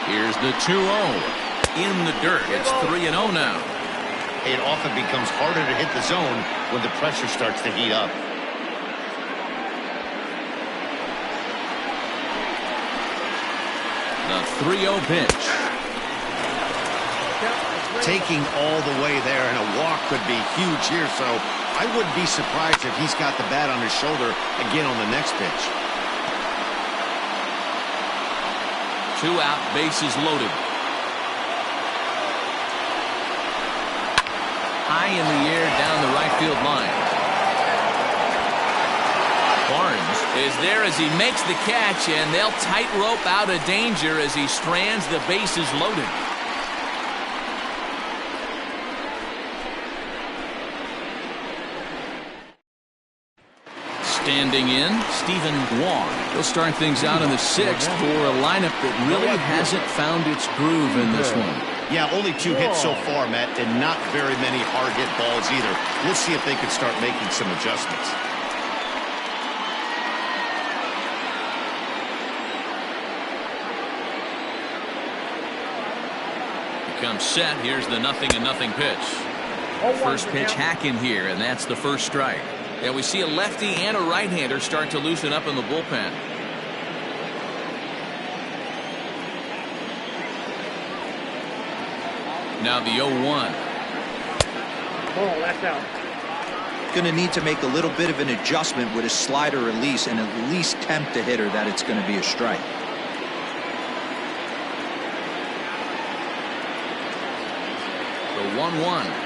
Speaker 1: Here's the 2-0. In the dirt. It's 3-0 now.
Speaker 2: It often becomes harder to hit the zone when the pressure starts to heat up.
Speaker 1: The The 3-0 pitch.
Speaker 2: Taking all the way there, and a walk could be huge here, so I wouldn't be surprised if he's got the bat on his shoulder again on the next pitch.
Speaker 1: 2 out, bases loaded. High in the air down the right field line. Barnes is there as he makes the catch, and they'll tightrope out of danger as he strands the bases loaded. Standing in, Stephen Wong. He'll start things out in the 6th for a lineup that really hasn't found its groove in this one.
Speaker 2: Yeah, only 2 hits so far, Matt, and not very many hard hit balls either. We'll see if they can start making some adjustments.
Speaker 1: Becomes set. Here's the 0-0 pitch. First pitch hack in here, and that's the first strike. And we see a lefty and a right-hander start to loosen up in the bullpen. Now the 0-1.
Speaker 5: Ball, that's out.
Speaker 3: Going to need to make a little bit of an adjustment with his slider release and at least tempt the hitter that it's going to be a strike.
Speaker 1: The 1-1.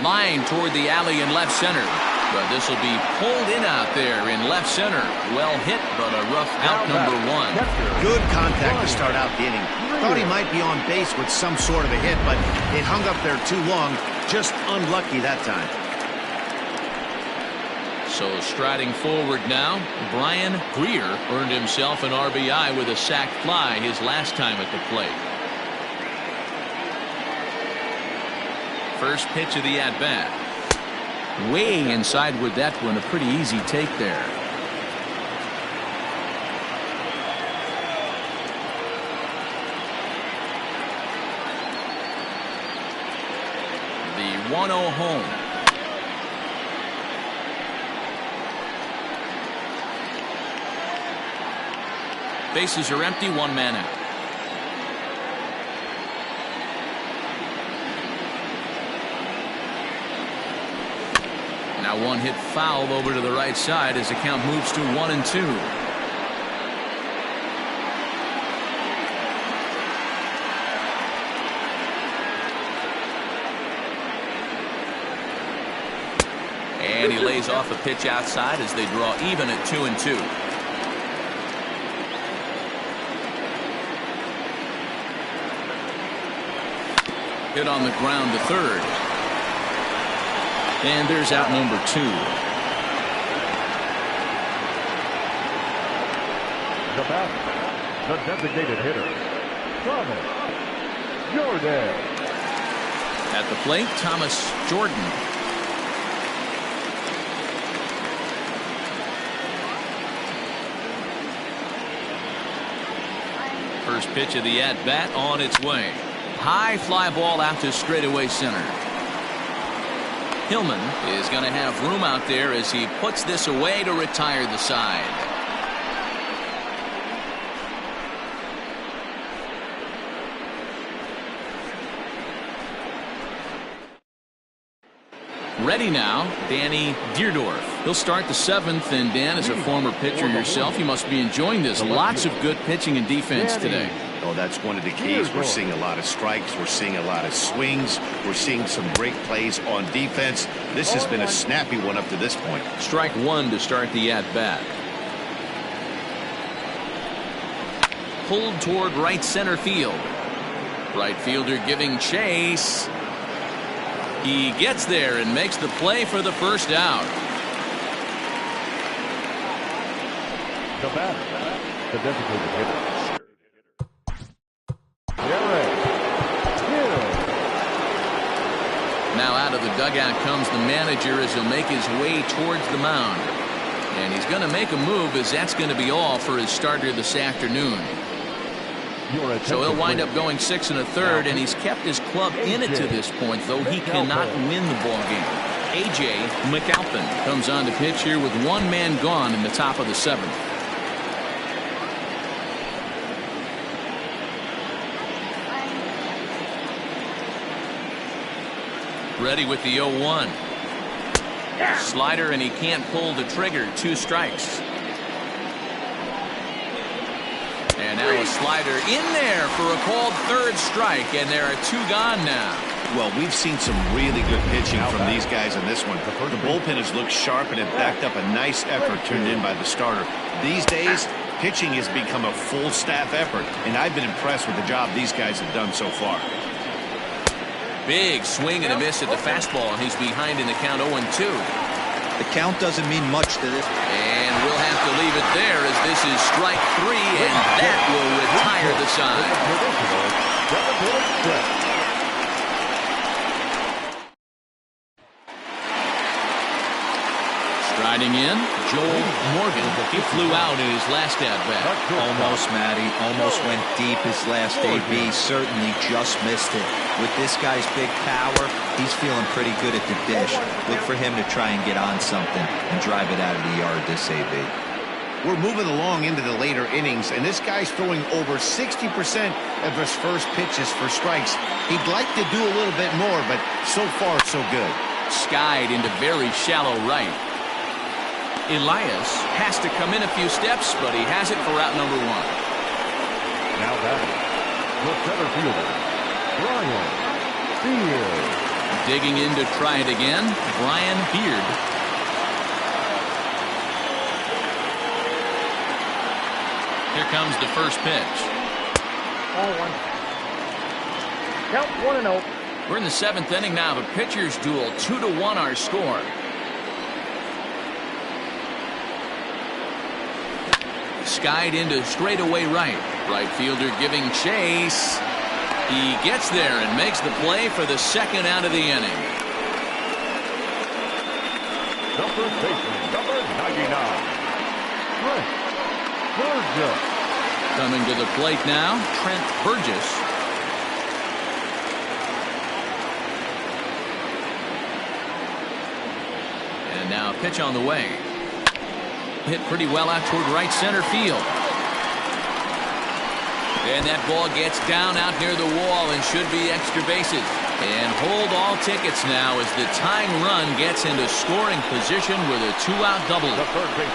Speaker 1: Line toward the alley in left center. But this will be pulled in out there in left center. Well hit, but a rough out number 1.
Speaker 2: Good contact to start out the inning. Thought he might be on base with some sort of a hit, but it hung up there too long. Just unlucky that time.
Speaker 1: So striding forward now, Brian Greer earned himself an RBI with a sac fly his last time at the plate. First pitch of the at-bat. Way inside with that one. A pretty easy take there. The 1-0 home. Bases are empty, 1 man out. Now 1 hit foul over to the right side as the count moves to 1-2. And he lays off a pitch outside as they draw even at 2-2. Hit on the ground to third. And there's out number 2.
Speaker 4: The batter, the designated hitter, Thomas Jordan.
Speaker 1: At the plate, Thomas Jordan. First pitch of the at-bat on its way. High fly ball out to straightaway center. Hillman is going to have room out there as he puts this away to retire the side. Ready now, Danny Deerdorf. He'll start the 7th, and Dan, as a former pitcher yourself, you must be enjoying this. Lots of good pitching and defense today.
Speaker 2: Oh, that's one of the keys. We're seeing a lot of strikes. We're seeing a lot of swings. We're seeing some great plays on defense. This has been a snappy one up to this point.
Speaker 1: Strike 1 to start the at-bat. Pulled toward right center field. Right fielder giving chase. He gets there and makes the play for the first out.
Speaker 4: The batter, the designated hitter.
Speaker 1: Now out of the dugout comes the manager as he'll make his way towards the mound. And he's going to make a move, as that's going to be all for his starter this afternoon. So he'll wind up going 6 1/3, and he's kept his club in it to this point, though he cannot win the ball game. A.J. McAlpin comes on to pitch here with 1 man gone in the top of the 7th. Ready with the 0-1. Slider, and he can't pull the trigger. 2 strikes. And now a slider in there for a called 3rd strike, and there are 2 gone now.
Speaker 2: Well, we've seen some really good pitching from these guys in this one. The bullpen has looked sharp and it backed up a nice effort turned in by the starter. These days, pitching has become a full staff effort, and I've been impressed with the job these guys have done so far.
Speaker 1: Big swing and a miss at the fastball, and he's behind in the count 0-2.
Speaker 3: The count doesn't mean much to this.
Speaker 1: And we'll have to leave it there as this is strike 3, and that will retire the side. Striding in, Joel Morgan. He flew out in his last at-bat.
Speaker 3: Almost, Matty. Almost went deep his last AB. Certainly just missed it. With this guy's big power, he's feeling pretty good at the dish. Look for him to try and get on something and drive it out of the yard this AB.
Speaker 2: We're moving along into the later innings, and this guy's throwing over 60% of his first pitches for strikes. He'd like to do a little bit more, but so far, so good.
Speaker 1: Skied into very shallow right. Elias has to come in a few steps, but he has it for out number 1.
Speaker 4: Now batting, the center fielder, Brian Beard.
Speaker 1: Digging in to try it again, Brian Beard. Here comes the first pitch.
Speaker 5: Ball 1. Count 1-0.
Speaker 1: We're in the 7th inning now. The pitcher's duel, 2-1 our score. Skied into straightaway right. Right fielder giving chase. He gets there and makes the play for the 2nd out of the inning.
Speaker 4: The first baseman, number 99, Trent Burgess.
Speaker 1: Coming to the plate now, Trent Burgess. And now a pitch on the way. Hit pretty well out toward right center field. And that ball gets down out near the wall and should be extra bases. And hold all tickets now as the tying run gets into scoring position with a 2-out double.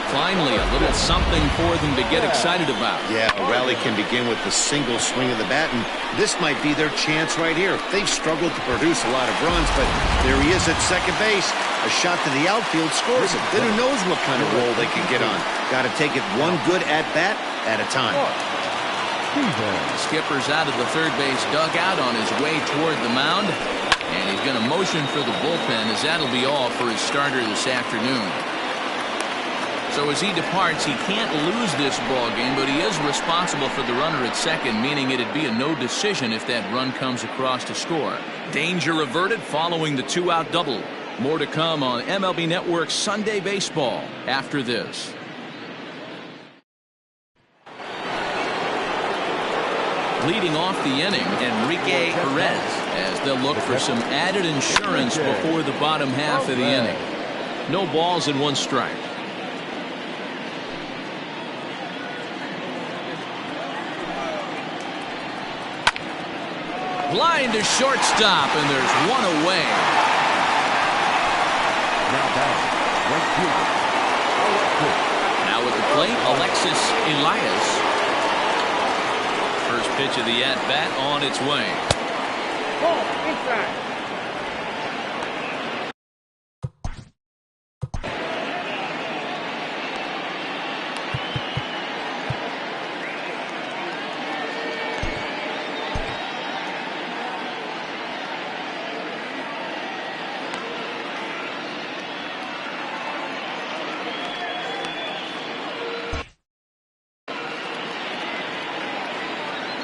Speaker 1: Finally, a little something for them to get excited about.
Speaker 2: Yeah, a rally can begin with the single swing of the bat, and this might be their chance right here. They've struggled to produce a lot of runs, but there he is at second base. A shot to the outfield scores it. Then who knows what kind of roll they can get on. Got to take it one good at-bat at a time.
Speaker 1: Skipper's out of the third base dugout on his way toward the mound. And he's going to motion for the bullpen as that'll be all for his starter this afternoon. So as he departs, he can't lose this ball game, but he is responsible for the runner at second, meaning it'd be a no decision if that run comes across to score. Danger averted following the 2-out double. More to come on MLB Network's Sunday Baseball after this. Leading off the inning, Enrique Perez, as they'll look for some added insurance before the bottom half of the inning. No balls and 1 strike. Line to shortstop, and there's 1 away. Now with the plate, Alexis Elias. First pitch of the at-bat on its way.
Speaker 5: Ball inside.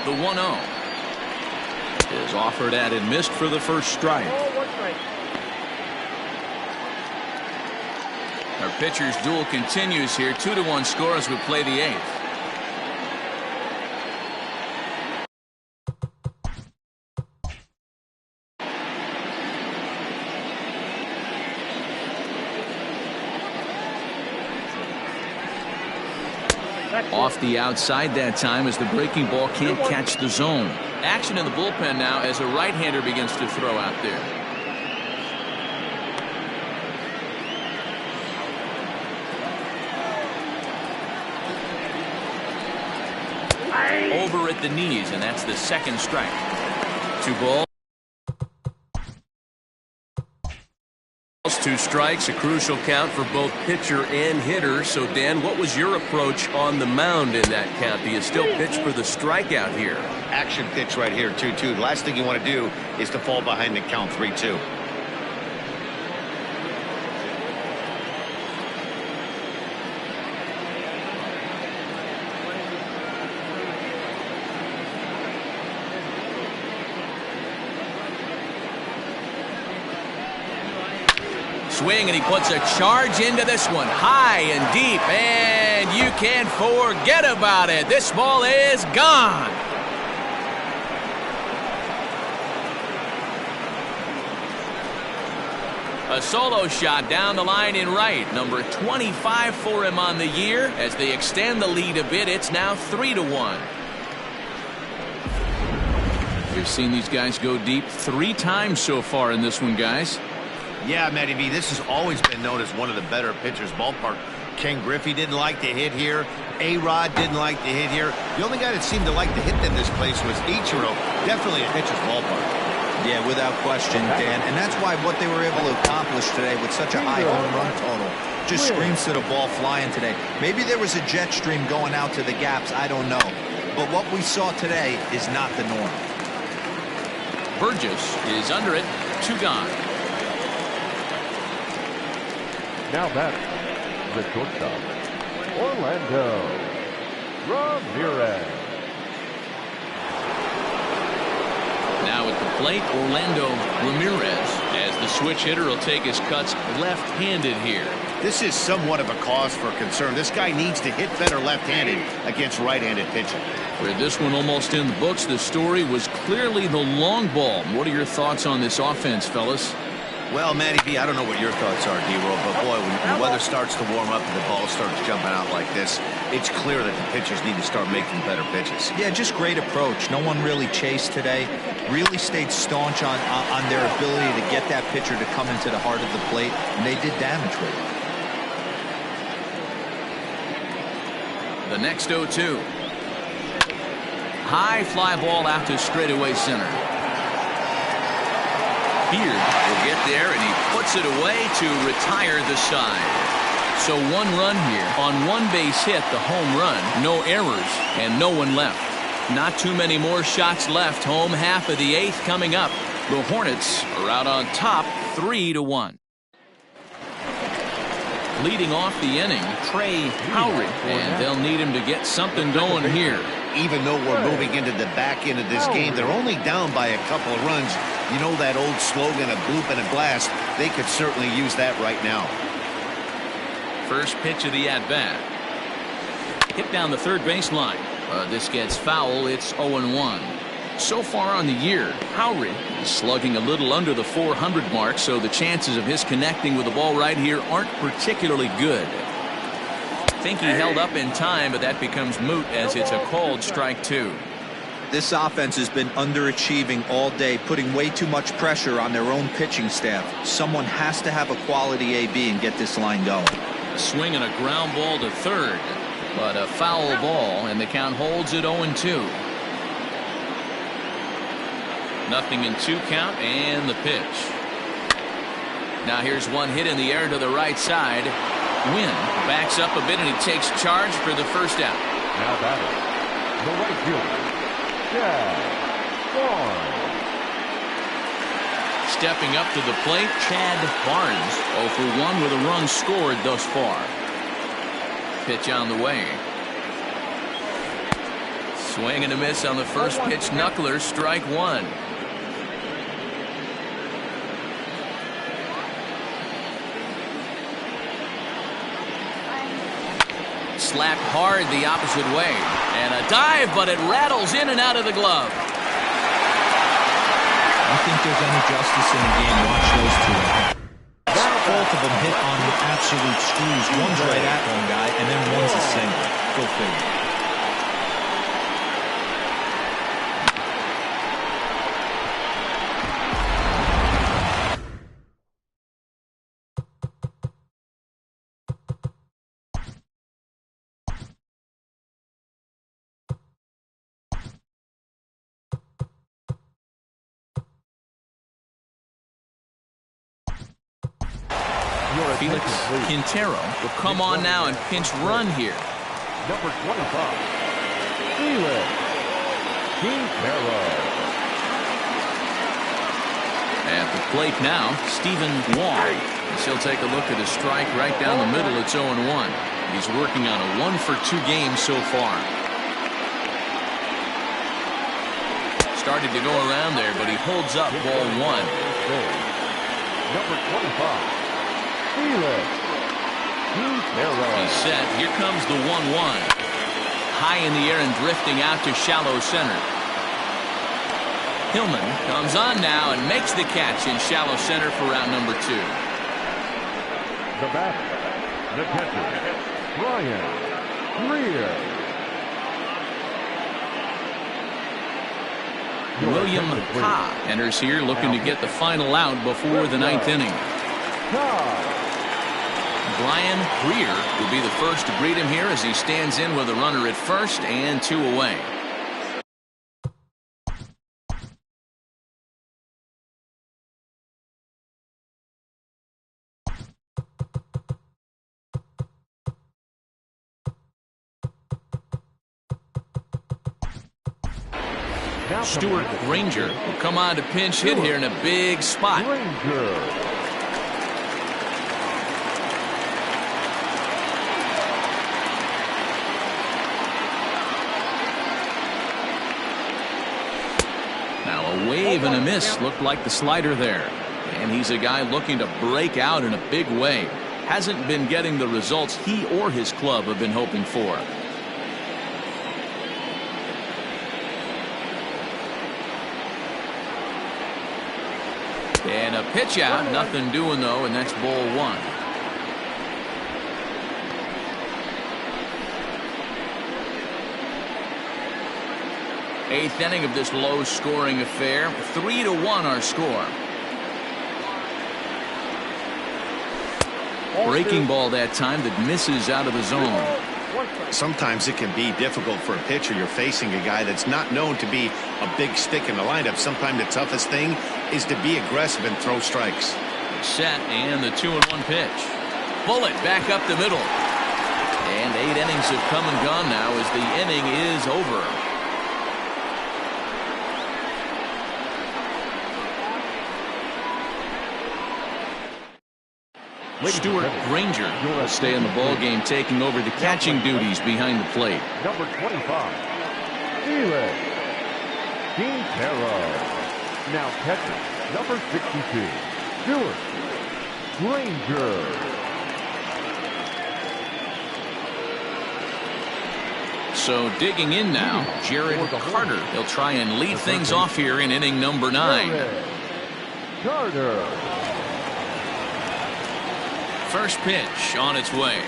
Speaker 1: The 1-0 is offered at and missed for the first strike. Our pitcher's duel continues here. 2-1 score as we play the 8th. Off the outside that time as the breaking ball can't catch the zone. Action in the bullpen now as a right-hander begins to throw out there. Over at the knees, and that's the second strike. 2 balls.
Speaker 6: 2 strikes, a crucial count for both pitcher and hitter. So, Dan, what was your approach on the mound in that count? Do you still pitch for the strikeout here?
Speaker 2: Action pitch right here, 2-2. The last thing you want to do is to fall behind the count 3-2.
Speaker 1: Swing, and he puts a charge into this one, high and deep, and you can't forget about it. This ball is gone. A solo shot down the line in right. Number 25 for him on the year. As they extend the lead a bit, it's now 3-1. We've seen these guys go deep 3 times so far in this one, guys.
Speaker 2: Yeah, Matty V, this has always been known as one of the better pitchers' ballpark. Ken Griffey didn't like to hit here. A-Rod didn't like to hit here. The only guy that seemed to like to hit in this place was Ichiro. Definitely a pitcher's ballpark.
Speaker 3: Yeah, without question, Dan. And that's why what they were able to accomplish today with such a high home run total just screams to the ball flying today. Maybe there was a jet stream going out to the gaps. I don't know. But what we saw today is not the norm.
Speaker 1: Burgess is under it. 2 gone.
Speaker 4: Now batter, the shortstop, Orlando Ramirez.
Speaker 1: Now at the plate, Orlando Ramirez, as the switch hitter will take his cuts left-handed here.
Speaker 2: This is somewhat of a cause for concern. This guy needs to hit better left-handed against right-handed pitching.
Speaker 1: With this one almost in the books, the story was clearly the long ball. What are your thoughts on this offense, fellas?
Speaker 2: Well, Matty B, I don't know what your thoughts are, D-Roll, but boy, when the weather starts to warm up and the ball starts jumping out like this, it's clear that the pitchers need to start making better pitches.
Speaker 3: Yeah, just great approach. No one really chased today. Really stayed staunch on their ability to get that pitcher to come into the heart of the plate, and they did damage with it.
Speaker 1: The next 0-2. High fly ball out to straightaway center. Beard will get there, and he puts it away to retire the side. So 1 run here on 1 base hit, the home run, no errors, and no one left. Not too many more shots left. Home half of the 8th coming up. The Hornets are out on top 3-1. Leading off the inning, Trey Howry, and they'll need him to get something going here.
Speaker 2: Even though we're moving into the back end of this game, they're only down by a couple of runs. You know that old slogan, a bloop and a blast? They could certainly use that right now.
Speaker 1: First pitch of the at-bat. Hit down the third baseline. This gets foul. It's 0-1. So far on the year, Howry is slugging a little under the 400 mark, so the chances of his connecting with the ball right here aren't particularly good. I think he held up in time, but that becomes moot as it's a called strike 2.
Speaker 3: This offense has been underachieving all day, putting way too much pressure on their own pitching staff. Someone has to have a quality AB and get this line going.
Speaker 1: Swing and a ground ball to third, but a foul ball, and the count holds at 0-2. Nothing in 2 count, and the pitch. Now here's one hit in the air to the right side. Wynn backs up a bit, and he takes charge for the first out.
Speaker 4: Now batter, the right fielder, Chad Barnes.
Speaker 1: Stepping up to the plate, Chad Barnes, 0 for 1 with a run scored thus far. Pitch on the way. Swing and a miss on the first pitch. Knuckler, strike 1. Slapped hard the opposite way. And a dive, but it rattles in and out of the glove.
Speaker 3: I think there's any justice in the game. Watch those two. Both of them hit on the absolute screws. One's right at one guy, and then one's a single. Go figure.
Speaker 1: Felix Quintero will come on now and pinch run here.
Speaker 4: Number 25, Felix Quintero.
Speaker 1: At the plate now, Stephen Wong. He'll take a look at a strike right down the middle. It's 0-1. He's working on a 1-for-2 game so far. Started to go around there, but he holds up ball 1.
Speaker 4: Number 25, Felix Quintero.
Speaker 1: He's set. Here comes the 1-1. High in the air and drifting out to shallow center. Hillman comes on now and makes the catch in shallow center for round number 2.
Speaker 4: The batter, the catcher, Brian Greer.
Speaker 1: William Ha enters here looking to get the final out before the 9th inning. Brian Greer will be the first to greet him here as he stands in with a runner at first and 2 away. Stuart Granger will come on to pinch hit here in a big spot. Now a wave and a miss looked like the slider there. And he's a guy looking to break out in a big way. Hasn't been getting the results he or his club have been hoping for. And a pitch out, nothing doing though, and that's ball 1. Eighth inning of this low-scoring affair. 3-1 our score. Breaking ball that time that misses out of the zone.
Speaker 2: Sometimes it can be difficult for a pitcher. You're facing a guy that's not known to be a big stick in the lineup. Sometimes the toughest thing is to be aggressive and throw strikes.
Speaker 1: Set and the 2-1 pitch. Bullet back up the middle. And 8 innings have come and gone now as the inning is over. Stuart Granger will stay in the ball game, taking over the catching duties behind the plate.
Speaker 4: Number 25, Felix Quintero. Now catcher, number 62, Stuart Granger.
Speaker 1: So digging in now, Jared Carter. He'll try and lead things off here in inning number 9.
Speaker 4: Carter.
Speaker 1: First pitch on its way.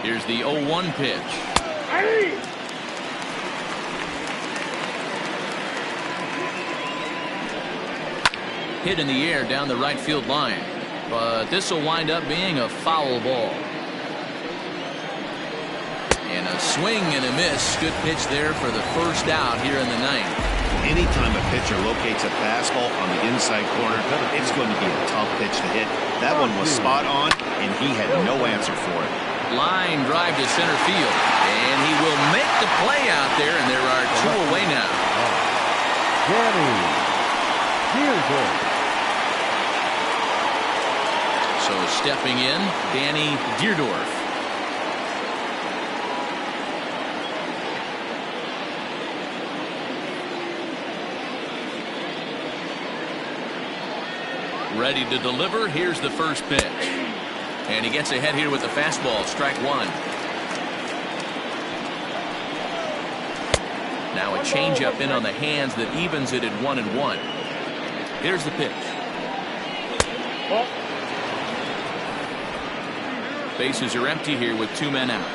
Speaker 1: Here's the 0-1 pitch. Hit in the air down the right field line. But this will wind up being a foul ball. And a swing and a miss. Good pitch there for the first out here in the 9th.
Speaker 2: Anytime a pitcher locates a fastball on the inside corner, it's going to be a tough pitch to hit. That one was spot on, and he had no answer for it.
Speaker 1: Line drive to center field, and he will make the play out there, and there are 2 away now. So stepping in, Danny Deerdorf. Ready to deliver. Here's the first pitch. And he gets ahead here with the fastball. Strike 1. Now a changeup in on the hands that evens it at 1-1. Here's the pitch. Bases are empty here with 2 men out.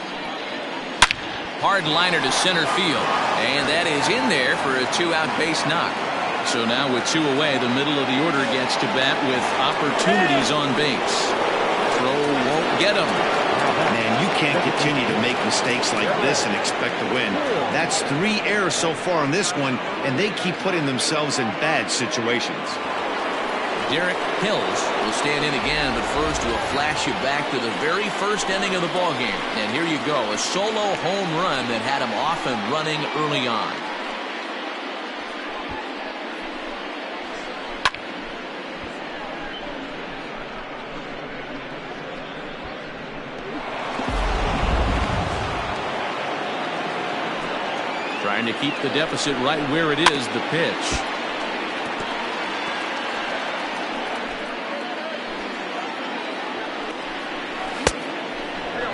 Speaker 1: Hard liner to center field. And that is in there for a 2-out base knock. So now with 2 away, the middle of the order gets to bat with opportunities on base. Throw won't get him.
Speaker 2: Man, you can't continue to make mistakes like this and expect to win. That's 3 errors so far on this one, and they keep putting themselves in bad situations.
Speaker 1: Derek Hills will stand in again, but first we'll flash you back to the very first inning of the ballgame. And here you go, a solo home run that had him off and running early on. Trying to keep the deficit right where it is, the pitch.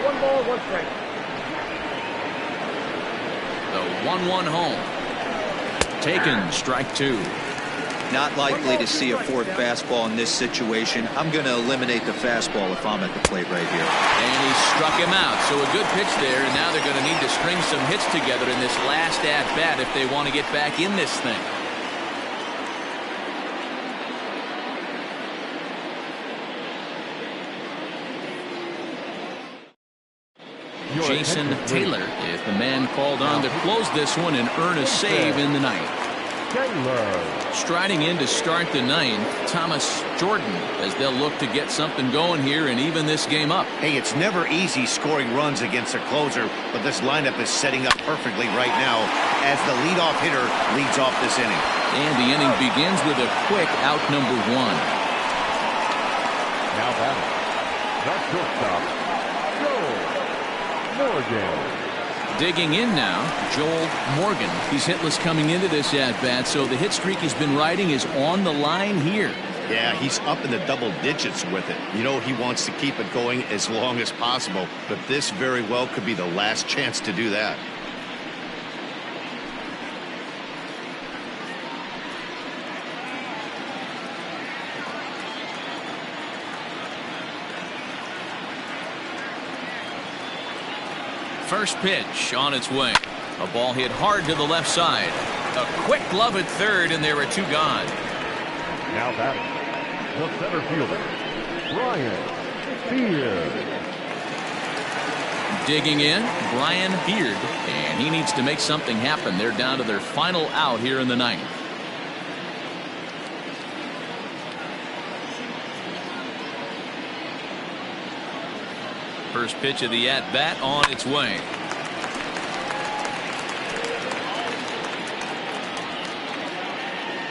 Speaker 5: One ball, one strike.
Speaker 1: The 1-1 home. Taken, strike 2.
Speaker 3: Not likely to see a fourth fastball in this situation. I'm going to eliminate the fastball if I'm at the plate right here.
Speaker 1: And he struck him out. So a good pitch there, and now they're going to need to string some hits together in this last at-bat if they want to get back in this thing. Jason Taylor is the man called on to close this one and earn a save in the ninth. Striding in to start the ninth, Thomas Jordan, as they'll look to get something going here and even this game up.
Speaker 2: Hey, it's never easy scoring runs against a closer, but this lineup is setting up perfectly right now as the leadoff hitter leads off this inning.
Speaker 1: And the inning begins with a quick out number 1.
Speaker 4: Now batting, the shortstop, Morgan.
Speaker 1: Digging in now, Joel Morgan. He's hitless coming into this at-bat, so the hit streak he's been riding is on the line here.
Speaker 2: Yeah, he's up in the double digits with it. You know, he wants to keep it going as long as possible, but this very well could be the last chance to do that.
Speaker 1: First pitch on its way. A ball hit hard to the left side. A quick glove at third, and there are 2 gone.
Speaker 4: Now batting, the center fielder, Brian Beard.
Speaker 1: Digging in, Brian Beard, and he needs to make something happen. They're down to their final out here in the ninth. First pitch of the at-bat on its way.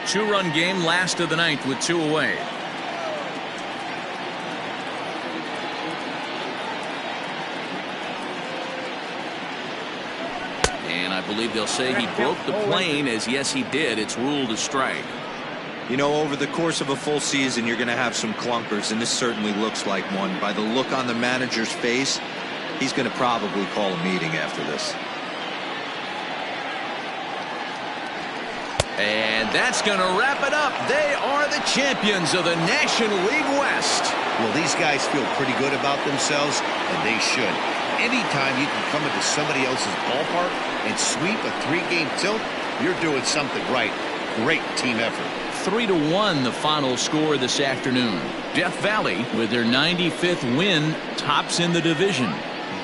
Speaker 1: Two-run game, last of the ninth with 2 away. And I believe they'll say he broke the plane, as yes he did. It's ruled a strike.
Speaker 3: You know, over the course of a full season, you're going to have some clunkers, and this certainly looks like one. By the look on the manager's face, he's going to probably call a meeting after this.
Speaker 1: And that's going to wrap it up. They are the champions of the National League West.
Speaker 2: Well, these guys feel pretty good about themselves, and they should. Anytime you can come into somebody else's ballpark and sweep a 3-game tilt, you're doing something right. Great team effort.
Speaker 1: 3-1 the final score this afternoon. Death Valley, with their 95th win, tops in the division.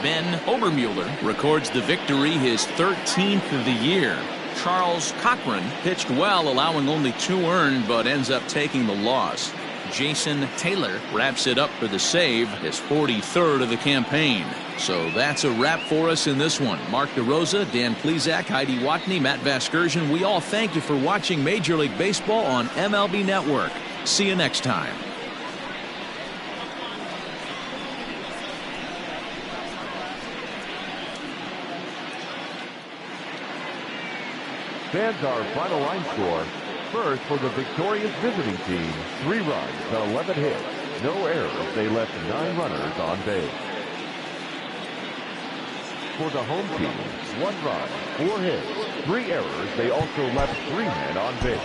Speaker 1: Ben Obermueller records the victory, his 13th of the year. Charles Cochran pitched well, allowing only 2 earned, but ends up taking the loss. Jason Taylor wraps it up for the save, his 43rd of the campaign. So that's a wrap for us in this one. Mark DeRosa, Dan Plezak, Heidi Watney, Matt Vasgersian, we all thank you for watching Major League Baseball on MLB Network. See you next time.
Speaker 4: Fans, our final line score. First, for the victorious visiting team, 3 runs, 11 hits, no errors. They left 9 runners on base. For the home team, 1 run, 4 hits, 3 errors. They also left 3 men on base.